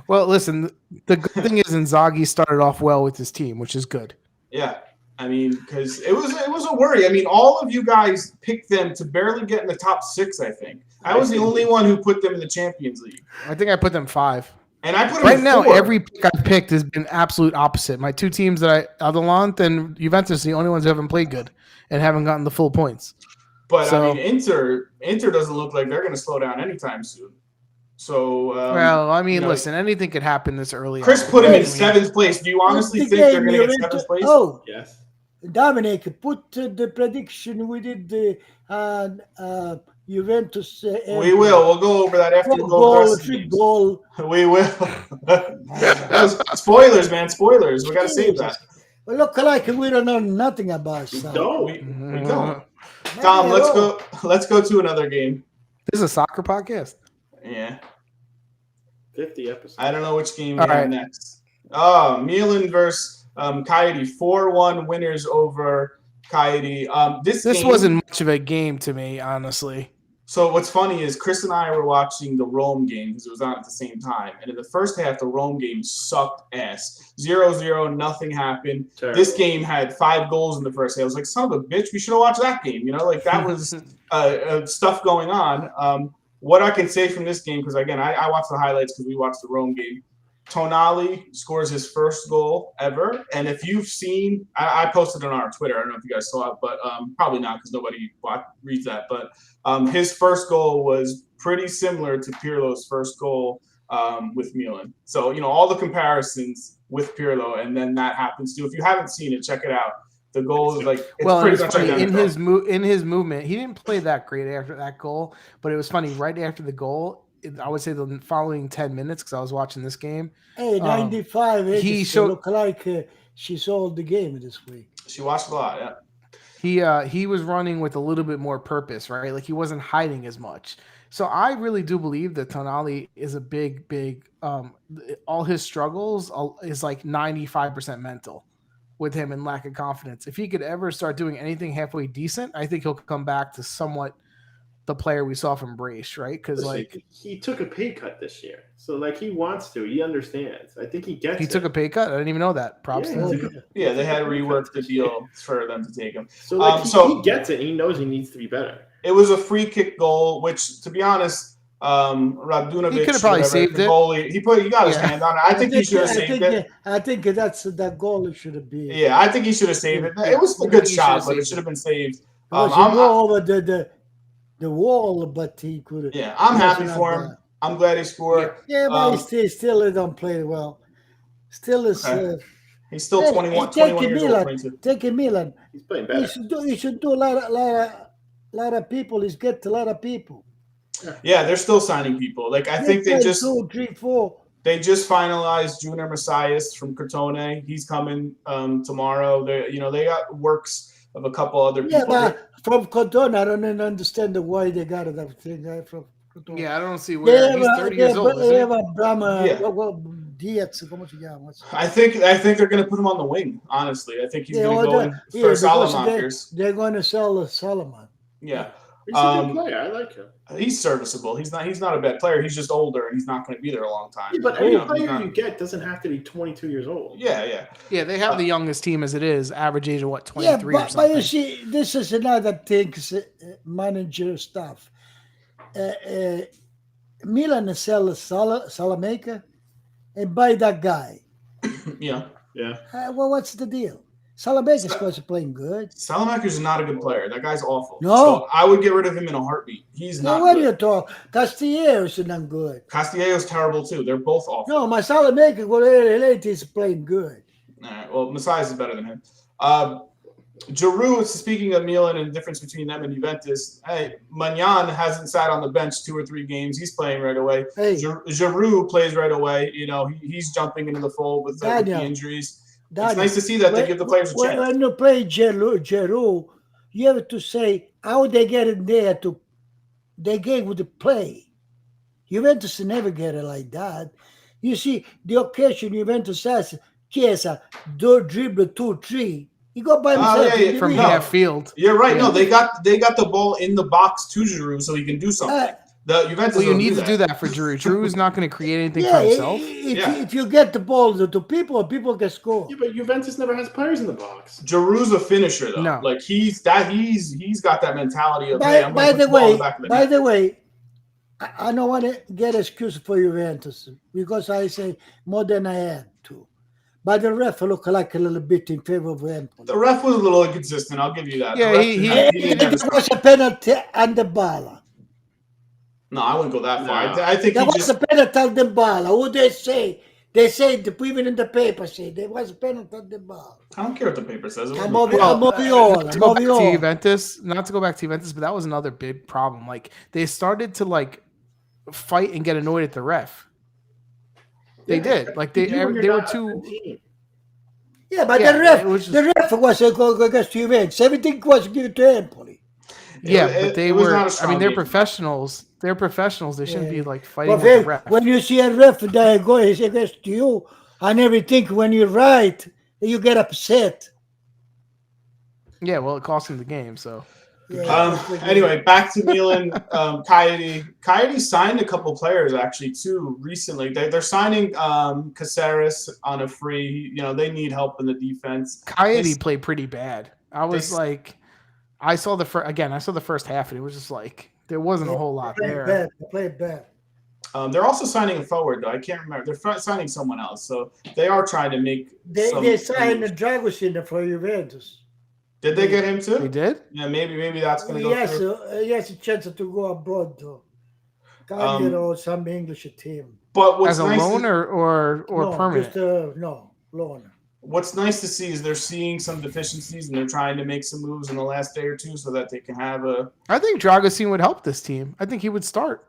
Well, listen, the good thing is Inzaghi started off well with his team, which is good. Yeah, I mean, because it was a worry. I mean, all of you guys picked them to barely get in the top 6. I think I was the only one who put them in the Champions League. I think I put them 5. And I put him Right at now, 4. every pick I've picked has been absolute opposite. My two teams Atalanta and Juventus, are the only ones who haven't played good and haven't gotten the full points. But So- I mean, Inter doesn't look like they're going to slow down anytime soon. So, Well, I mean, you know, listen, anything could happen this early. Chris on. put him I in mean, 7th place. Do you honestly Put think the they're going to game get Juventus- 7th place? Oh, Yes. Dominic, put the prediction we did the Juventus. We will. We'll go over that after we go over the rest of the games. Goal. We will. That was spoilers, man. Spoilers. We got to save that. Well, look like we don't know nothing about We stuff. don't. We don't. Nothing Tom, at let's all. go. Let's go to another game. This is a soccer podcast. Yeah. 50 episodes. I don't know which game we All have right. next. Oh, Milan versus Cagliari. 4-1 winners over Cagliari. This This game, wasn't much of a game to me, honestly. So what's funny is Chris and I were watching the Rome game because it was on at the same time. And in the first half, the Rome game sucked ass. 0-0, nothing happened. Terrible. This game had 5 goals in the first half. I was like, son of a bitch, we should have watched that game. You know, like that was stuff going on. What I can say from this game, because again, I watched the highlights because we watched the Rome game. Tonali scores his first goal ever. And if you've seen, I posted it on our Twitter. I don't know if you guys saw it, but probably not because nobody reads that. But his first goal was pretty similar to Pirlo's first goal with Milan. So, you know, all the comparisons with Pirlo, and then that happens too. If you haven't seen it, check it out. The goal is like, it's Well, pretty it's much funny, identical. in his movement, he didn't play that great after that goal, but it was funny right after the goal. I would say the following 10 minutes because I was watching this game. Hey, 95. he He showed- look like she sold the game this week. She watched a lot, yeah. He was running with a little bit more purpose, right? Like he wasn't hiding as much. So I really do believe that Tonali is a big all his struggles is like 95% mental with him and lack of confidence. If he could ever start doing anything halfway decent, I think he'll come back to somewhat the player we saw from Brace, right? Because like he took a pay cut this year, so like he wants to. He understands. I think he gets. he took a pay cut. I didn't even know that. Props to him. Yeah, they had to rework the deal for them to take him. So like so he gets it. He knows he needs to be better. it was a free kick goal, which, to be honest, Radunovic, He could have probably whatever, saved the it. goalie, he got his Yeah. hand on it. I think he should have saved it. I think that's that goal. It should have been. Yeah, I think he should have saved it. It was a I good think he shot, should have but it saved should have been saved. He go over the wall, but he could have. Yeah, I'm happy for him. I'm glad he scored. Yeah, but he still don't play well. Still is. Okay. He's still Hey, 21 take years Milan. old. 22. Take Milan. He's playing better. He should do a lot of people. He's get a lot of people. Yeah, they're still signing people. Like I think they just 2, 3, 4. They just finalized Junior Messias from Crotone. He's coming tomorrow. They got works of a couple other people. Yeah, but from Cotton, I don't even understand why they got that thing from Cotton. Yeah, I don't see where he's 30 years old. They Isn't have a Brahma. Yeah. Diaz, ¿cómo se llama? I think they're going to put him on the wing. Honestly, I think he's going to go in for because Salamakers. They're going to sell Solomon. Yeah, He's a good player. I like him. he's serviceable. He's not a bad player. He's just older and he's not going to be there a long time. Yeah, but You any know, he's player not- you get doesn't have to be 22 years old. Yeah. Yeah, they have the youngest team as it is, average age of what, Yeah, 23 or but something. you see, this is another thing, manager stuff. Milan sell Salamaker and buy that guy. Yeah. Well, what's the deal? Salamaker's supposed to playing good. Salamakers is not a good player. That guy's awful. No. So I would get rid of him in a heartbeat. He's No, not what are good. you talking? Castillejo's not good. Castellao's terrible too. They're both awful. No, my Salamaker, well, is playing good. All right. Well, Messias is better than him. Giroud, speaking of Milan and the difference between them and Juventus, hey, Magnan hasn't sat on the bench 2 or 3 games. He's playing right away. Hey. Giroud plays right away. You know, he's jumping into the fold with the injuries. It's nice to see that they give the players a chance. When you play Giroud, you have to say how they get in there they gave with the play. Juventus never get it like that. You see, the occasion Juventus has, Chiesa, dribble 2, 3. He got by himself. yeah, From No. half field. You're right. No, they got the ball in the box to Giroud so he can do something. The Juventus Well, you don't need to do that for Giroud. Giroud's not going to create anything for himself. If you get the ball to people can score. Yeah, but Juventus never has players in the box. Giroud's a finisher though. No. Like he's got that mentality of By the way, I don't want to get excuse for Juventus because I say more than I had to. But the ref look like a little bit in favor of Empoli. The ref was a little inconsistent. I'll give you that. Yeah, the ref he- didn't he- have, he didn't have his There was a penalty on the Bala. No, I wouldn't go that far. No. I think There he was just. a penalty on the Bala. Who they say? They say, even in the paper say, there was a penalty on the Bala. I don't care what the paper says. It I'm wasn't- over, I'm over all. to I'm go back over to all. Juventus, not to go back to Juventus, but that was another big problem. Like they started to like fight and get annoyed at the ref. They did. Like they were too. Yeah, but Yeah, the ref, it was just- the ref was against Juventus. Everything was given to Empoli. Yeah, It- but they it was were. not a I strong mean, they're game. professionals. They're professionals. They shouldn't be Yeah. like fighting But with the ref. when you see a ref that goes against you and everything, when you're right, you get upset. Yeah, well, it cost them the game. So Yeah, Anyway, back to Milan. Cagliari. Cagliari signed a couple players actually too recently. They're signing Caceres on a free. You know, they need help in the defense. Coyote played pretty bad. I was they- like, I saw the first half, and it was just like there wasn't a whole lot there. Play bad. They're also signing a forward though. I can't remember. They're signing someone else, so they are trying to make. They signed Dragoshin for Juventus. Did they get him too? They did. Yeah, maybe that's going to go through. He has a chance to go abroad though. Cagliari or some English team. But what's As a nice loan to, or No, permanent. just, no, loan. what's nice to see is they're seeing some deficiencies and they're trying to make some moves in the last day or two so that they can have a. I think Dragosin would help this team. I think he would start.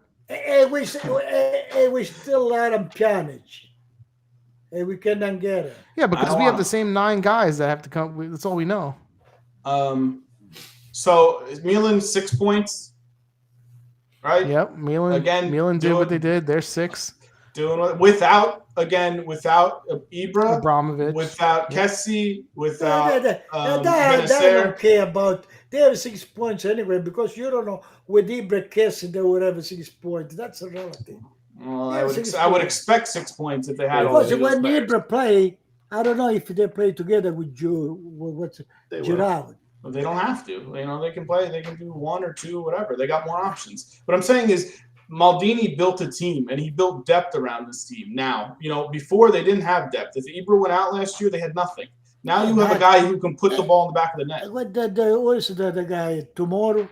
We still let him Pjanic. We cannot get it. Yeah, because don't we have want the same 9 guys that have to come. That's all we know. So is Milan 6 points, right? Yep, Milan. Again, Milan did doing- what they did. They're 6. Without Ibra, Abramovich. without Kessie, without They Benacer. don't care about. They have 6 points anyway because you don't know with Ibra Kessie they would have 6 points. That's a relative. Well, Yeah, I would 6 I would points. expect 6 points if they had all Because of those when players. Ibra play, I don't know if they play together with what's They will. Giroud. But they don't have to. You know, they can play. They can do 1 or 2, whatever. They got more options. What I'm saying is, Maldini built a team, and he built depth around this team. Now, you know, before they didn't have depth. If Ibra went out last year, they had nothing. Now you have a guy who can put the ball in the back of the net. What was the guy tomorrow?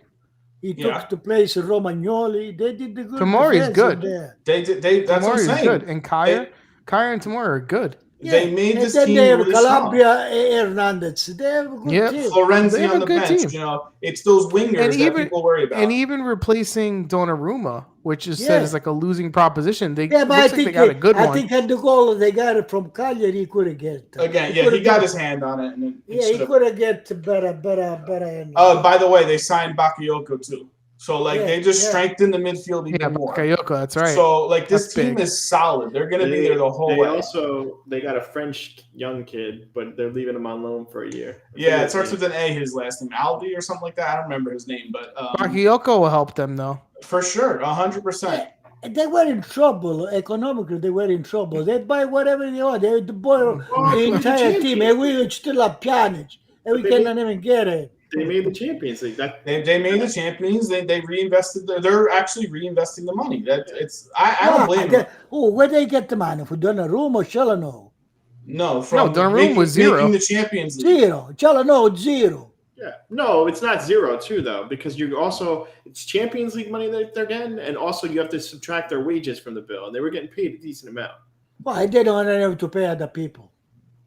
He Yeah. took the place of Romagnoli. They did the good. Tomori's defense good. in there. They that's what I'm Tomori is saying. good, and Kyer and Tomori are good. They made and this then team they have really Calabria Hernandez. They have a good Yep. team. strong. They Florenzi have on a the good bench. team. You know, it's those wingers And that even- people worry about. And even replacing Donnarumma, which is said Yeah. is like a losing proposition. They Yeah, but looks like they got a good I one. think at the goal they got it from Cagliari, he could have get. Again, yeah, he got his hand on it. And it Yeah, should he have. could have get better. By the way, they signed Bakayoko too. So like Yeah, they just yeah. strengthened the midfield even Yeah, more. Bakayoko, that's right. So like this That's team big. is solid. They're going to be there the whole way. They got a French young kid, but they're leaving him on loan for a year. Yeah, it starts with an A. His last name, Aldi or something like that. I don't remember his name, but Bakayoko will help them though. for sure, 100%. They were in trouble economically. They were in trouble. They buy whatever they want. They boil the entire team. And we still have Pjanic, and we But they cannot even get it. They made the Champions League. They made the champions. They reinvested. They're actually reinvesting the money. I don't blame them. Where they get the money for Donnarumma or Chalano? No, from Donnarumma was zero. making the Champions League. Zero. Chalano 0. Yeah, no, it's not 0 too though, because it's Champions League money that they're getting, and also you have to subtract their wages from the bill, and they were getting paid a decent amount. Why they don't have to pay other people?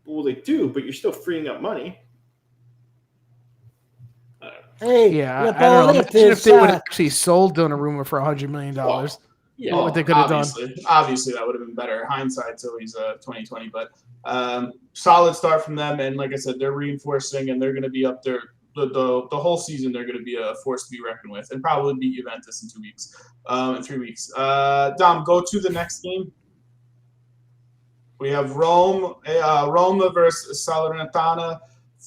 Well, they do, but you're still freeing up money. Hey, Yeah, the I don't know. Imagine politics, if they would have actually sold Donnarumma for $100 million. Yeah, What they could have done. Obviously, that would have been better. Hindsight's always 2020, but solid start from them. And like I said, they're reinforcing, and they're going to be up there the whole season. They're going to be a force to be reckoned with, and probably beat Juventus in 2 weeks, in 3 weeks. Dom, go to the next game. We have Roma versus Salernitana.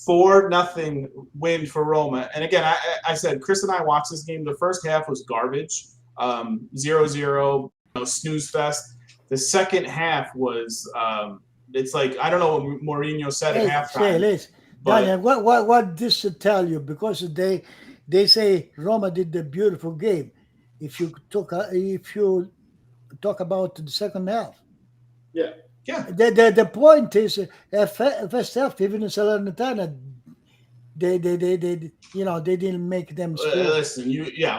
4-0 win for Roma. And again, I said Chris and I watched this game. The first half was garbage, 0-0, snooze fest. The second half was it's like I don't know what Mourinho said at halftime. Listen, but- Daniel, what this should tell you, because they say Roma did the beautiful game. If you talk about the second half, Yeah. Yeah. the point is, first half, even in Salernitana, they they didn't make them score. Listen,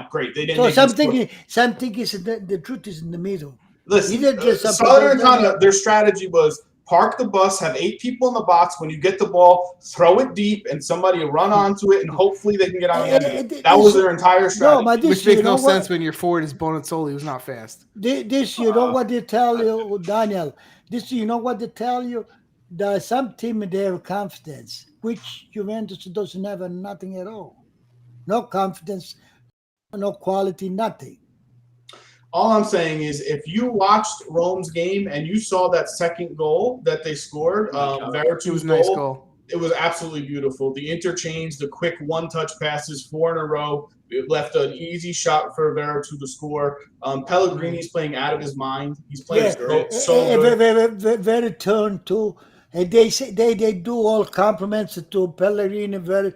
great. They didn't So make them score. something is the truth is in the middle. Listen, Either just some people Salernitana, their strategy was park the bus, have 8 people in the box. When you get the ball, throw it deep, and somebody will run onto it, and hopefully they can get on the end of it. That was their entire strategy. No, but this, Which makes no sense when your forward is Bonazzoli, who's not fast. This, you know what they tell you, Daniel. This, you know what they tell you. That some team they have confidence, which Juventus doesn't have nothing at all. No confidence, no quality, nothing. All I'm saying is, if you watched Rome's game and you saw that second goal that they scored, It was Veritu's a nice goal. It was absolutely beautiful. The interchange, the quick one-touch passes, 4 in a row. It left an easy shot for Veritu to score. Pellegrini's playing out of his mind. He's playing so good. Very turn too. And they say they do all compliments to Pellegrini. But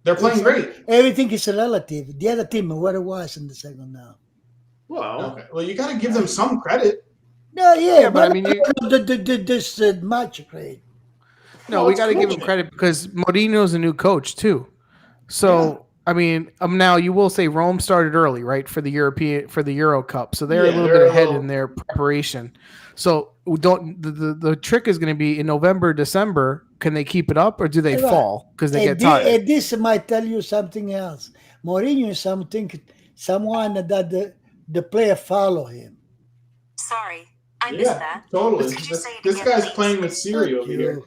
They're playing great. Everything is relative. The other team, what it was in the second now. Well, Okay. Well, you got to give them some credit. No, yeah, but I mean, this match great. No, we got to give him credit because Mourinho's a new coach too. So I mean, now you will say Rome started early, right, for the Euro Cup, so they're a little bit ahead in their preparation. So the trick is going to be in November, December. Can they keep it up or do they fall because they get tired? And this might tell you something else. Mourinho is someone that the player follow him. Sorry, I missed that. Totally. Could you say it This again, guy's please? playing with Siri over here.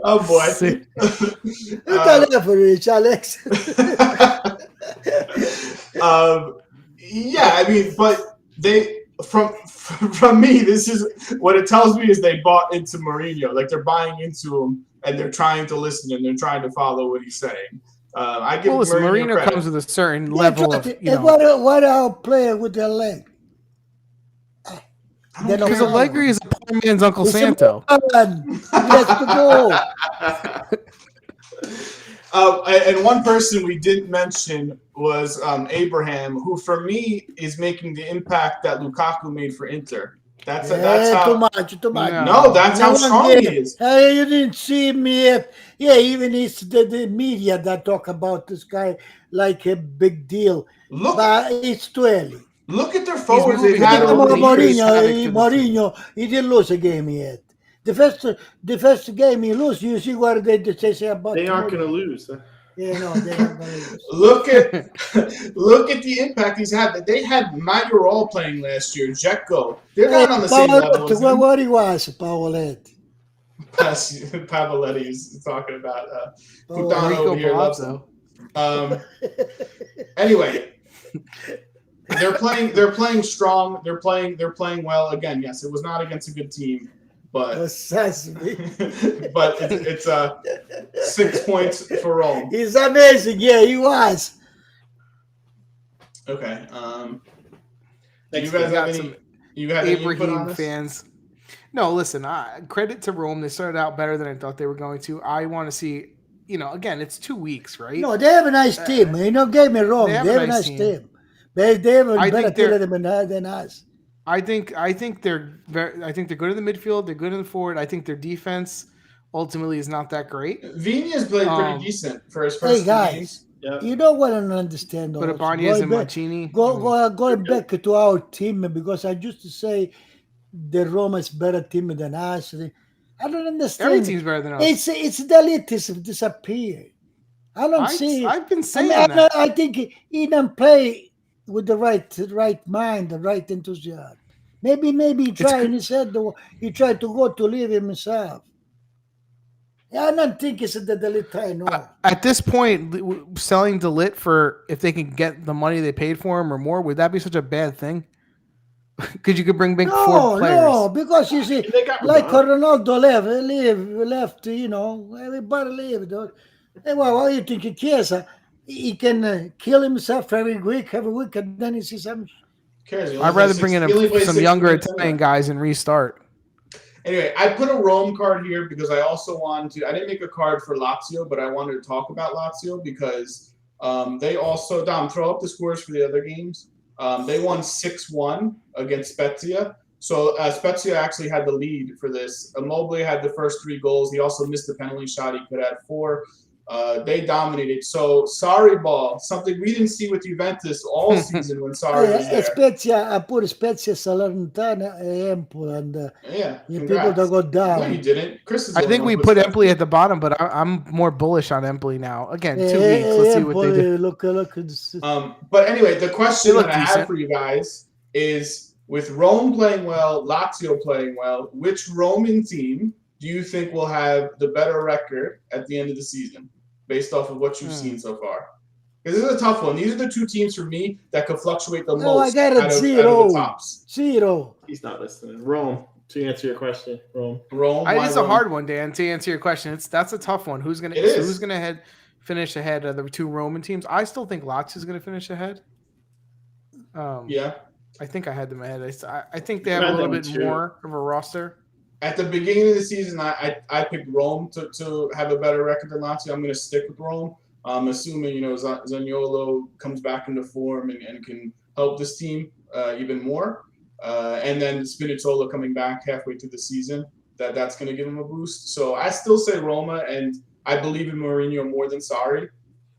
Oh Oh boy. Alex. Yeah, I mean, but they from me, this is what it tells me is they bought into Mourinho. Like they're buying into him and they're trying to listen and they're trying to follow what he's saying. I give Mourinho credit. comes with a certain level of What our player with their leg? Because Allegri is a poor man's Uncle Santo. Let's go. And one person we didn't mention was Abraham, who for me is making the impact that Lukaku made for Inter. That's how too much. No, that's how strong he is. You didn't see me yet. Yeah, even it's the media that talk about this guy like a big deal. But it's too early. Look at their forwards they've had over the years. Mourinho, he didn't lose a game yet. The first game he lose, you see what they say about. They aren't going to lose. Yeah, no, they're not going to lose. Look at the impact he's had. They had Maguire playing last year. Jekko. They're not on the same level as him. What he was, Paoletti. Pavoletti is talking about Putano over here loves him. Anyway, they're playing strong. They're playing well. Again, yes, it was not against a good team, but but it's 6 points for Rome. He's amazing. Yeah, he was. Okay. Do you guys have any? You have any input on this? Fans? No, listen. Credit to Rome. They started out better than I thought they were going to. I want to see. Again, it's 2 weeks, right? No, they have a nice team. Get me wrong. They have a nice team. They have a better team than us. I think they're good in the midfield. They're good in the forward. I think their defense ultimately is not that great. Vigna's played pretty decent for his first 2 games. games. Yeah. You know what I don't understand? But Ibanez and Mancini. Going back to our team, because I used to say the Roma is better team than us. I don't understand. Every team's better than us. It's the elitism disappeared. I don't see. I've been saying that. I think he didn't play with the right mind, the right enthusiasm. Maybe he tried. He said he tried to go to leave himself. I don't think it's the Dalit time. No. At this point, selling Dalit for if they can get the money they paid for him or more, would that be such a bad thing? Because you could bring back 4 players. No, because you see, like Ronaldo left. Everybody left. Well, you think he cares? He can kill himself every week, and then he sees some. I'd rather bring in some younger Italian guys and restart. Anyway, I put a Rome card here because I also wanted to. I didn't make a card for Lazio, but I wanted to talk about Lazio because They also, Dom, throw up the scores for the other games. They won 6-1 against Spezia. So Spezia actually had the lead for this. Immobile had the first 3 goals. He also missed the penalty shot. He could have 4. They dominated. So Sarri ball, something we didn't see with Juventus all season when Sarri was there. Spezia, pure Spezia, Salernitana, and Empoli, and Yeah, the people that go no, down. you didn't. Chris is. I think we put Empoli at the bottom, but I'm more bullish on Empoli now. Again, 2 weeks. Let's see what they do. Look. But anyway, the question that I decent. have for you guys is: with Rome playing well, Lazio playing well, which Roman team do you think will have the better record at the end of the season, based off of what you've seen so far? Because this is a tough one. These are the 2 teams for me that could fluctuate the most I got out of the tops. 0. He's not listening. Rome. To answer your question, Rome. It's a hard one, Dan. To answer your question, that's a tough one. Who's gonna finish ahead of the 2 Roman teams? I still think Lazio is gonna finish ahead. Yeah, I think I had them ahead. I think they have a little bit more of a roster. At the beginning of the season, I picked Rome to have a better record than Lazio. I'm going to stick with Rome. I'm assuming Zaniolo comes back into form and can help this team even more. And then Spinazzola coming back halfway through the season, that's going to give him a boost. So I still say Roma, and I believe in Mourinho more than Sarri.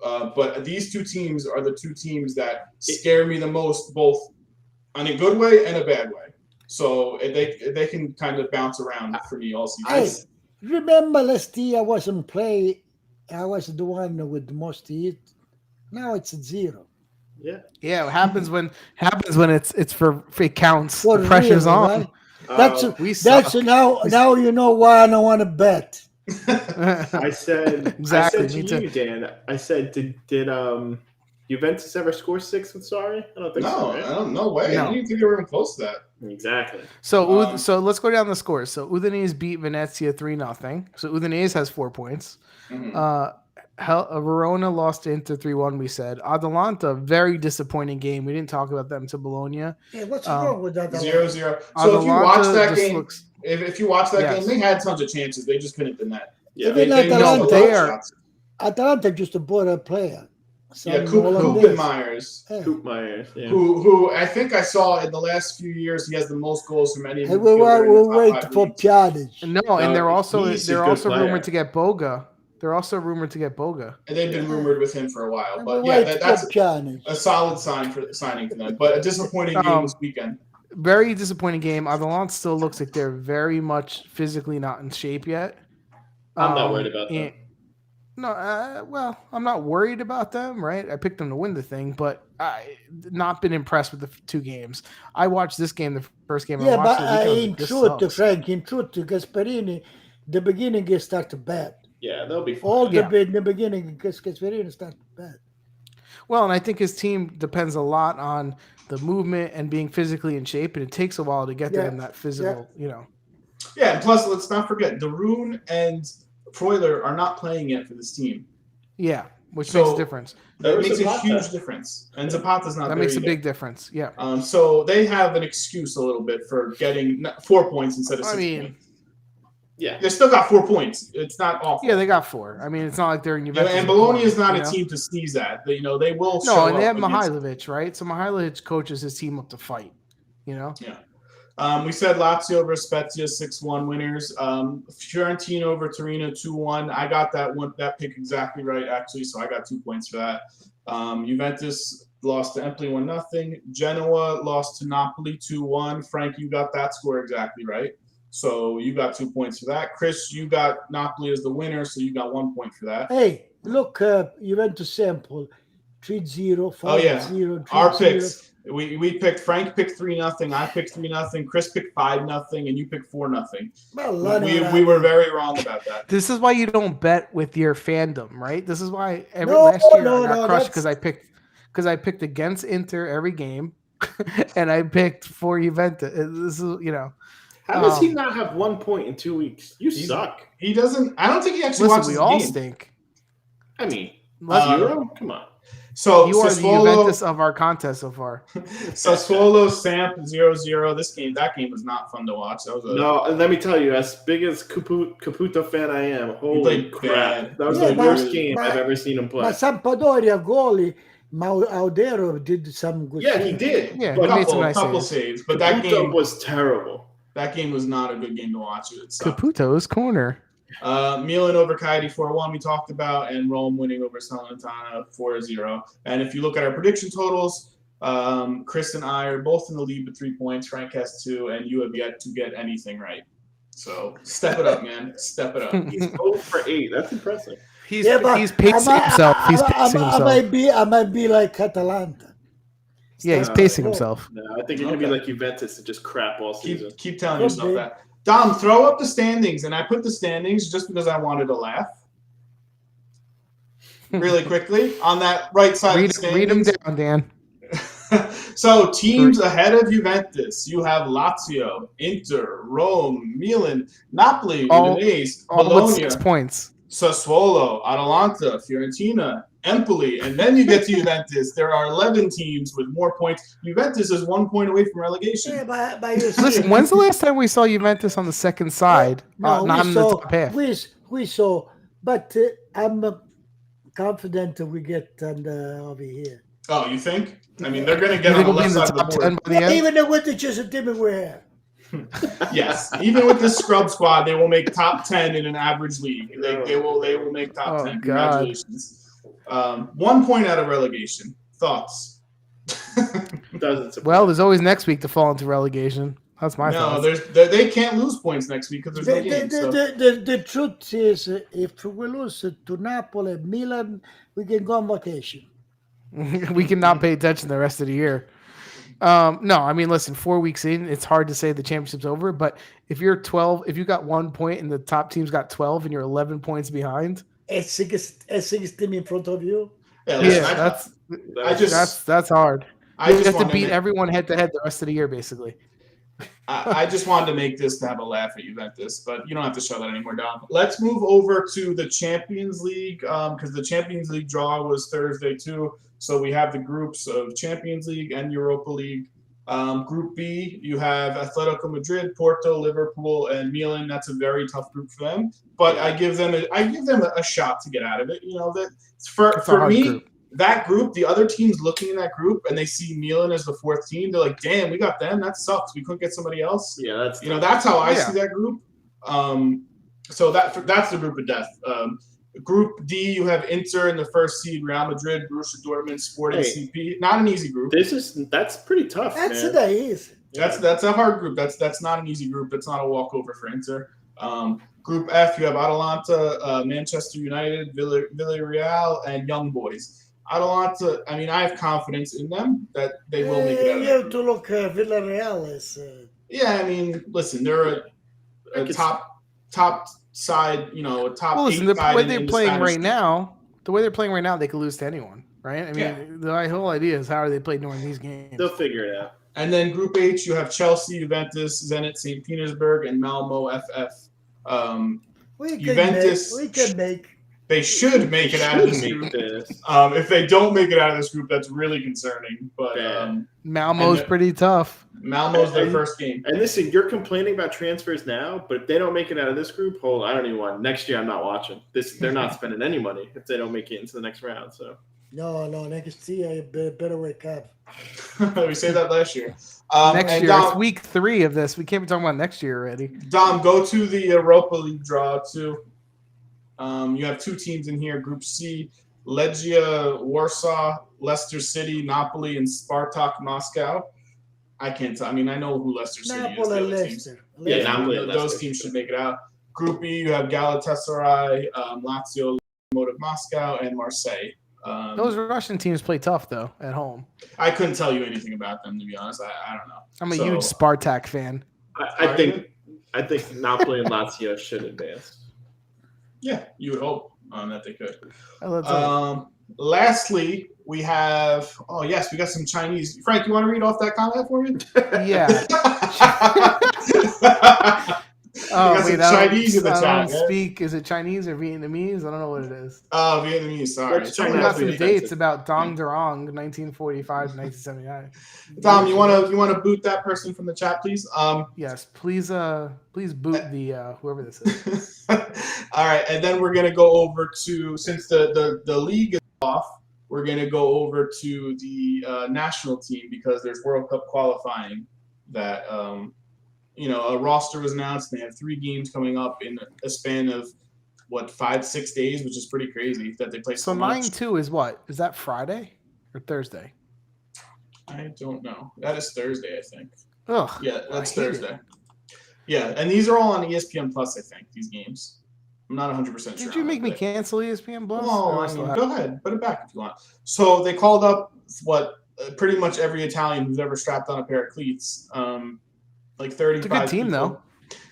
But these 2 teams are the 2 teams that scare me the most, both in a good way and a bad way. So they can kind of bounce around for me all season. Hey, remember last year I wasn't play. I was the one with the most hit. Now it's 0. Yeah. It happens when it's for it counts. For the pressure's real, on. Right? We That's suck. now you know why I don't want to bet. I said Exactly, I said me to too. you, Dan. I said, did Juventus ever score 6 with Sarri? I don't think so. Right? I don't know way. No. I don't even think they were even close to that. Exactly. So so let's go down the scores. So Udinese beat Venezia 3-0. So Udinese has 4 points. Mm-hmm. Verona lost to Inter 3-1. We said Atalanta, very disappointing game. We didn't talk about them to Bologna. Hey, what's wrong with that? 0-0. So Atalanta if you watch that just game, looks- if you watch that Yes. game, they had tons of chances. They just couldn't net. Yeah. Even They missed a lot of Atalanta- shots. Atalanta just bought a player. Yeah, Koopmeyers, Koopmeyers. Yeah. who I think I saw in the last few years, he has the most goals from any Hey, midfielder in we'll the top wait 5 for leagues. Pjanic. No, and they're also he's a good player. rumored to get Boga. They're also rumored to get Boga. And they've been rumored with him for a while. We'll But yeah, wait that's for Pjanic. a solid sign for signing for them. But a disappointing game this weekend. Very disappointing game. Atalanta still looks like they're very much physically not in shape yet. I'm not worried about that. No, well, I'm not worried about them, right? I picked them to win the thing, but I not been impressed with the 2 games. I watched this game, the first game. Yeah, I watched but the weekend, in this truth, sucks. Frank, in truth, Gasperini, the beginning he started bad. Yeah, they'll be fine. All Yeah. the beginning, Gasperini started bad. Well, and I think his team depends a lot on the movement and being physically in shape, and it takes a while to get Yeah. them that physical, Yeah, and plus, let's not forget, Darun and Freuler are not playing yet for this team. Yeah, which So- makes a difference. That Where's makes a Zapata? huge difference. And Zapata's not That there makes a either. big difference. Yeah. So they have an excuse a little bit for getting 4 points instead of 6 I mean, points. Yeah. They still got 4 points. It's not awful. Yeah, they got 4. I mean, it's not like they're in Yeah, Juventus. and Bologna is with not one, a team to sneeze at. They will No, show and they have up against- Mihailovic, right? So Mihailovic coaches his team up to fight. We said Lazio over Spezia 6-1 winners. Fiorentina over Torino 2-1. I got that pick exactly right, actually, so I got 2 points for that. Juventus lost to Empoli 1-0. Genoa lost to Napoli 2-1. Frank, you got that score exactly right. So you got 2 points for that. Chris, you got Napoli as the winner, so you got 1 point for that. Hey, look, Juventus sample 3-0, 5-0, Oh, yeah. 3-0. Our picks. We picked Frank picked 3-0. I picked 3-0. Chris picked 5-0, and you picked 4-0. We were very wrong about that. This is why you don't bet with your fandom, right? This is why No, last year no, I got no, crushed that's- because I picked against Inter every game, and I picked for Juventus. This is How does he not have 1 point in 2 weeks? You suck. He doesn't. I don't think he actually Listen, watches we the all game. stink. I mean, Let's- Euro? Come on. So You are the Juventus of our contest so far. Sassuolo Samp 0-0. That game was not fun to watch. That was No, and let me tell you, as big as Caputo fan I am, holy played crap. bad. That was Yeah, the but- worst game but- I've ever seen him play. But Sampdoria goalie Audero did some good. Yeah, he things. did. Yeah, but he made some nice couple saves. saves, but that Caputo game was terrible. was not a good game to watch. It sucked. Caputo's corner. Milan over Cagliari 4-1 we talked about, and Rome winning over Salernitana 4-0. And if you look at our prediction totals, Chris and I are both in the lead with 3 points. Frank has 2, and you have yet to get anything right. So step it up, man. Step it up. He's 0 for 8. That's impressive. He's but pacing himself. He's pacing I himself. might be like Atalanta. Yeah, he's pacing himself. No, I think you're going to be like Juventus and just crap all season. Keep telling Could yourself be. that. Dom, throw up the standings, and I put the standings just because I wanted to laugh. Really quickly on that right side of the Read them standings. down, Dan. So teams ahead of Juventus, you have Lazio, Inter, Rome, Milan, Napoli, All Udinese, with Bologna, 6 points. Sassuolo, Atalanta, Fiorentina, Empoli, and then you get to Juventus. There are 11 teams with more points. Juventus is 1 point away from relegation. Yeah, but you see, Listen, when's the last time we saw Juventus on the second side? no, Not we in saw, the top half. we saw, but I'm confident we get over here. Oh, you think? I mean, they're going to You get think on the we'll be left in the side of the top 10 board. by the end? Even with the just a team we have. Yes, even with this scrub squad, they will make top 10 in an average league. They will make top Oh, 10. God. Congratulations. 1 point out of relegation. Thoughts? Doesn't surprise Well, there's always next week to fall into relegation. That's my No, thoughts. they can't lose points next week because there's no game. So. The truth is, if we lose to Napoli, Milan, we can go on vacation. We cannot pay attention the rest of the year. No, I mean, listen, 4 weeks in, it's hard to say the championship's over. But if you're 12, if you got 1 point and the top team's got 12 and you're 11 points behind, A six team in front of you. Yeah, listen, yeah, that's hard. I You just have to wanted beat everyone head to head the rest of the year, basically. I just wanted to make this to have a laugh at Juventus, but you don't have to show that anymore, Dom. Let's move over to the Champions League because the Champions League draw was Thursday too. So we have the groups of Champions League and Europa League. Group B, you have Atletico Madrid, Porto, Liverpool, and Milan. That's a very tough group for them, but I give them a shot to get out of it. You know that It's a for hard me. group. That group, the other teams looking in that group and they see Milan as the fourth team, they're like, damn, we got them. That sucks. We couldn't get somebody else. Yeah, that's That's how I Yeah. see that group. So that's the group of death. Group D, you have Inter in the first seed, Real Madrid, Borussia Dortmund, Sporting Hey. CP. Not an easy group. that's pretty tough, That's man. the easy. That's a hard group. That's not an easy group. That's not a walkover for Inter. Group F, you have Atalanta, Manchester United, Villarreal, and Young Boys. Atalanta, I mean, I have confidence in them that they will make it out of You that have group. to look Villarreal as. Yeah, I mean, listen, they're a top side, a top Well, eight listen, the side way in they're the playing Spanish right now, they could lose to anyone, right? I mean, Yeah. the whole idea is how are they playing during these games? They'll figure it out. And then Group H, you have Chelsea, Juventus, Zenit St. Petersburg, and Malmo FF. We Juventus can make. They should make it out of this Make group. this. If they don't make it out of this group, that's really concerning. But Malmo's and pretty tough. Malmo's their first game. And listen, you're complaining about transfers now, but if they don't make it out of this group, I don't even want. Next year, I'm not watching. They're not spending any money if they don't make it into the next round. So No, next year you better wake up. We said that last year. Next and year, Dom, it's week 3 of this. We can't be talking about next year already. Dom, go to the Europa League draw too. You have 2 teams in here. Group C, Legia Warsaw, Leicester City, Napoli, and Spartak Moscow. I can't tell. I mean, I know who Leicester City is. Napoli, the other teams. Leicester. Yeah, Napoli and those Leicester. teams should make it out. Group E, you have Galatasaray, Lazio, Lokomotiv Moscow, and Marseille. Those Russian teams play tough though at home. I couldn't tell you anything about them, to be honest. I don't know. I'm a So- huge Spartak fan. I think Napoli and Lazio should advance. Yeah, you would hope that they could. Let's hope. Lastly, we have. Oh yes, we got some Chinese. Frank, you want to read off that comment for me? Yeah. Oh, got wait, some Chinese in the I chat. don't speak. Is it Chinese or Vietnamese? I don't know what it is. Oh, Vietnamese. Sorry. Let's We China got has some to be dates offensive. about Dong Durong, 1945 to 1979. Tom, you wanna boot that person from the chat, please? Yes, please boot the whoever this is. All right, and then we're gonna go over to, since the league is off, we're gonna go over to the national team because there's World Cup qualifying. That a roster was announced. And they have 3 games coming up in a span of 5-6 days, which is pretty crazy that they play so much. 9-2 is what? Is that Friday or Thursday? I don't know. That is Thursday, I think. Ugh. Yeah, that's I hate Thursday. it. Yeah, and these are all on ESPN Plus, I think, these games. I'm not 100% sure. Did you make me cancel ESPN Plus? Well, I mean, go ahead. Put it back if you want. So they called up pretty much every Italian who's ever strapped on a pair of cleats. 35 It's a good team, people. though.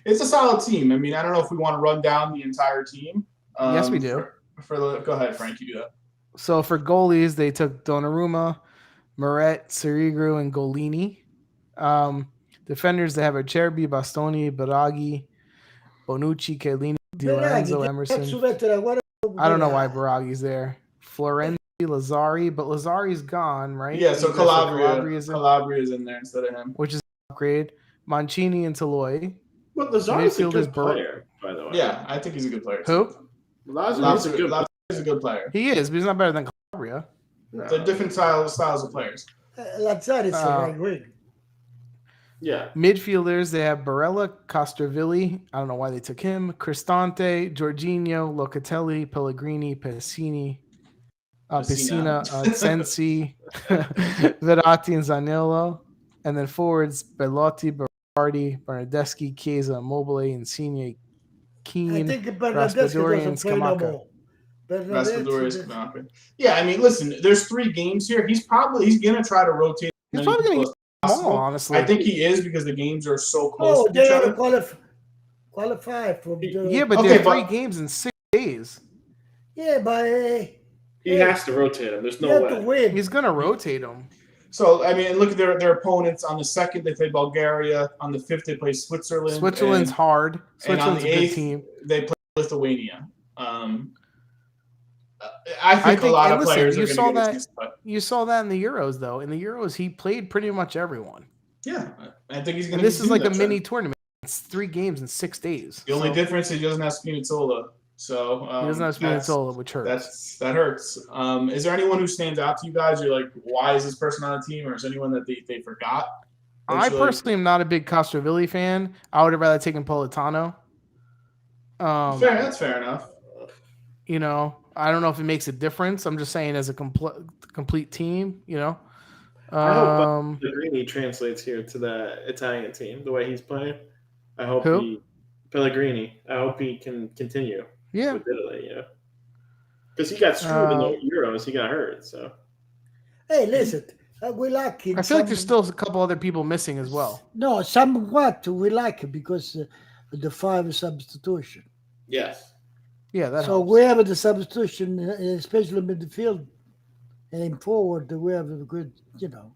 It's a solid team. I mean, I don't know if we want to run down the entire team. Yes, we do. Go ahead, Frank. You do that. So for goalies, they took Donnarumma, Moret, Sirigu, and Golini. Defenders, they have Acerbi, Bastoni, Baraghi, Bonucci, Chiellini, Di Lorenzo, Emerson. I don't know why Baraghi's there. Florenzi, Lazzari, but Lazzari's gone, right? Yeah, so Calabria is in there instead of him. Which is an upgrade. Mancini and Toloi. But Lazzari's a good Midfielders, player, by the way. Yeah, I think he's a good player. Who? Lazzari's a good player. He is, but he's not better than Calabria. No. They're different styles of players. Lazzari's a right wing. Yeah. Midfielders, they have Barella, Castrovilli. I don't know why they took him. Cristante, Jorginho, Locatelli, Pellegrini, Pessina, Sensi, Verratti, and Zaniolo. And then forwards, Bellotti, Berardi, Bernardeschi, Chiesa, Mobile, Insigne, Keane, I think Bernardeschi doesn't play no more. Yeah, I mean, listen, there's 3 games here. He's gonna try to rotate. He's probably gonna get more, honestly. I think he is because the games are so close. Oh, they are qualify for the... Yeah, but there are 3 games in 6 days. Yeah, but he has to rotate him. There's no way. He's gonna rotate him. So I mean, look at their opponents. On the 2nd, they play Bulgaria. On the 5th, they play Switzerland. Switzerland's hard. Switzerland's a good team. They play Lithuania. I think a lot of players are going to get his You saw that in the Euros, though. In the Euros, he played pretty much everyone. Yeah, I think he's going to. This is like a mini tournament. It's 3 games in 6 days. The only difference is he doesn't have Spinazzola. So he doesn't have Spinazzola, which hurts. That hurts. Is there anyone who stands out to you guys? You're like, why is this person on the team, or is anyone that they forgot? I personally am not a big Castrovilli fan. I would have rather taken Politano. That's fair enough. You know, I don't know if it makes a difference. I'm just saying as a complete team, you know. I hope Pellegrini translates here to the Italian team the way he's playing. I hope Pellegrini. I hope he can continue. Yeah. With Italy, you know, because he got screwed in the Euros. He got hurt. So. Hey, listen. We like him. I feel like there's still a couple other people missing as well. No, somewhat we like it because the 5 substitution. Yes. Yeah, that so helps. we have the substitution, especially midfield and forward. We have a good, you know.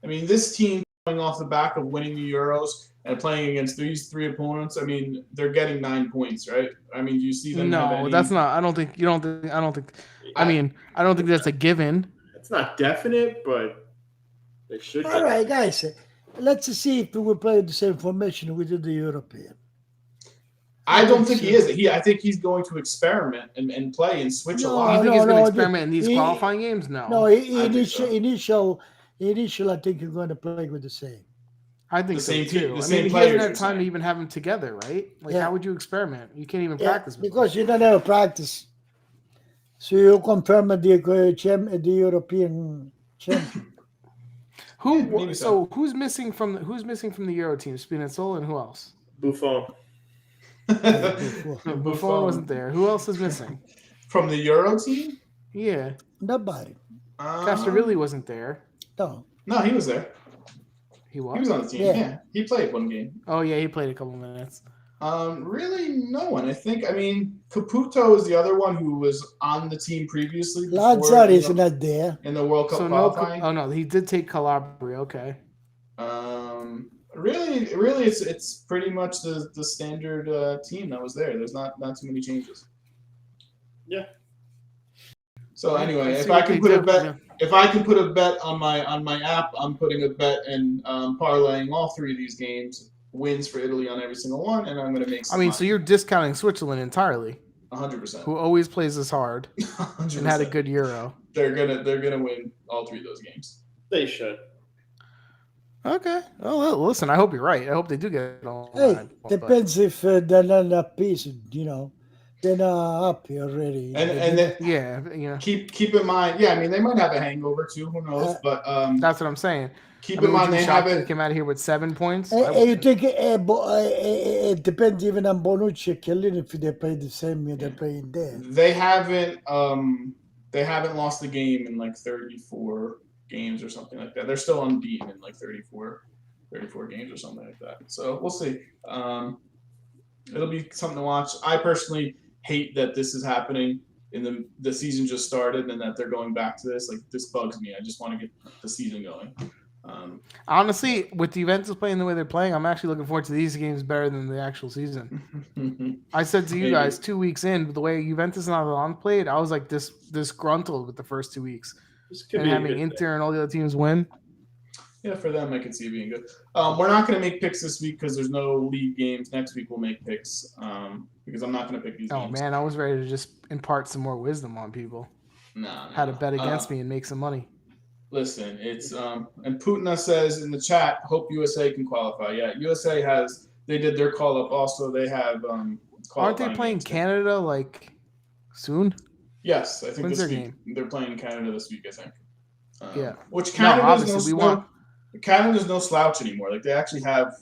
I mean, this team coming off the back of winning the Euros and playing against these 3 opponents. I mean, they're getting 9 points, right? I mean, do you see them? No, that's not. I don't think. I mean, I don't think that's a given. It's not definite, but they should. All right, guys. Let's see if we play the same formation we did the European. I don't think he is. I think he's going to experiment and play and switch a lot. You think he's going to experiment in these qualifying games? No. No, initial. I think he's going to play with the same. I think so too. I mean, he hasn't had time to even have them together, right? Like, how would you experiment? You can't even practice with because you don't have practice. So you confirm the European champion. Who's missing from the Euro team? Spinazzola and who else? Buffon. Buffon wasn't there. Who else is missing from the Euro team? Yeah, nobody. Castrovilli wasn't there. No, he was there. He was. He was on the team. Yeah, he played 1 game. Oh yeah, he played a couple minutes. Really, no one. I think. I mean, Caputo is the other one who was on the team previously. Lazzari is not there in the World Cup qualifying. No, he did take Calabria. Okay. Really, it's pretty much the standard team that was there. There's not too many changes. Yeah. So anyway, Let's if see I what can they put a do. bet, Yeah. if I can put a bet on my app, I'm putting a bet and parlaying all three of these games wins for Italy on every single one, and I'm going to make. I mean, so you're discounting Switzerland entirely, 100%. who always plays this hard 100%. and had a good Euro. They're gonna win all three of those games. They should. Okay. Well, listen, I hope you're right. I hope they do get it all. Hey, depends if they're not appeased, they're not happy already. And then yeah, keep in mind, yeah, I mean they might have a hangover too. Who knows? But that's what I'm saying. keep I mean, in mind would you they be shocked have if they it. came out of here with 7 points. You think it depends even on Bonucci and Chiellini if they play the same way they're playing there. They haven't lost a game in like 34 games or something like that. They're still unbeaten in like 34 games or something like that. So we'll see. It'll be something to watch. I personally hate that this is happening in the season just started and that they're going back to this. Like this bugs me. I just want to get the season going. Honestly, with Juventus playing the way they're playing, I'm actually looking forward to these games better than the actual season. I said to you guys 2 weeks in, the way Juventus and Milan played, I was like disgruntled with the first 2 weeks. And having Inter and all the other teams win. Yeah, for them, I could see it being good. We're not going to make picks this week because there's no league games. Next week we'll make picks because I'm not going to pick these games. Oh, man, I was ready to just impart some more wisdom on people. No. How to bet against me and make some money. Listen, it's and Putina says in the chat, hope USA can qualify. Yeah, USA they did their call up. Also, they have aren't they playing Canada like soon? Yes, I think When's this their week they're playing Canada this week. I think. Yeah. Which Canada's Canada's no slouch anymore. Like they actually have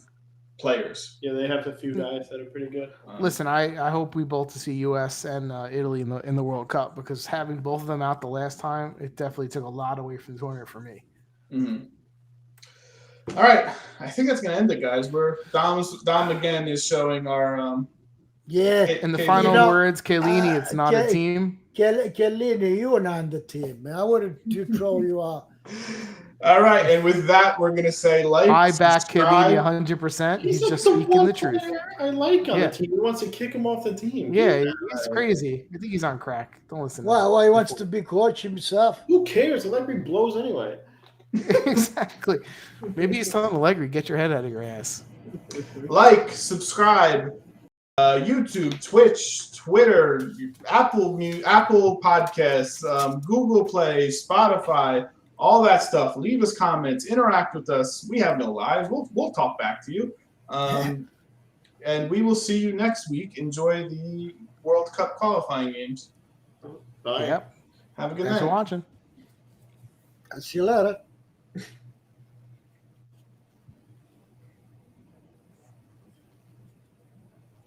players. Yeah, they have a few guys that are pretty good. Listen, I hope we both see U.S. and Italy in the World Cup because having both of them out the last time, it definitely took a lot away from the tournament for me. Mm-hmm. All right, I think that's gonna end it, guys. Dom again is showing our In the final words, Chiellini, it's not a team. Chiellini, you're not on the team. I wanted to throw you out. All right, and with that, we're gonna say I back Chiellini 100%. He's just speaking the truth. I like on the team. He wants to kick him off the team. Yeah, he's crazy. I think he's on crack. Don't listen. Why he wants to be coach himself? Who cares? Allegri blows anyway. Exactly. Maybe he's telling Allegri, get your head out of your ass. Like, subscribe, YouTube, Twitch, Twitter, Apple Podcasts, Google Play, Spotify. All that stuff. Leave us comments. Interact with us. We have no lives. We'll talk back to you. And we will see you next week. Enjoy the World Cup qualifying games. Bye. Yep. Have a good night. Thanks for watching. I'll see you later.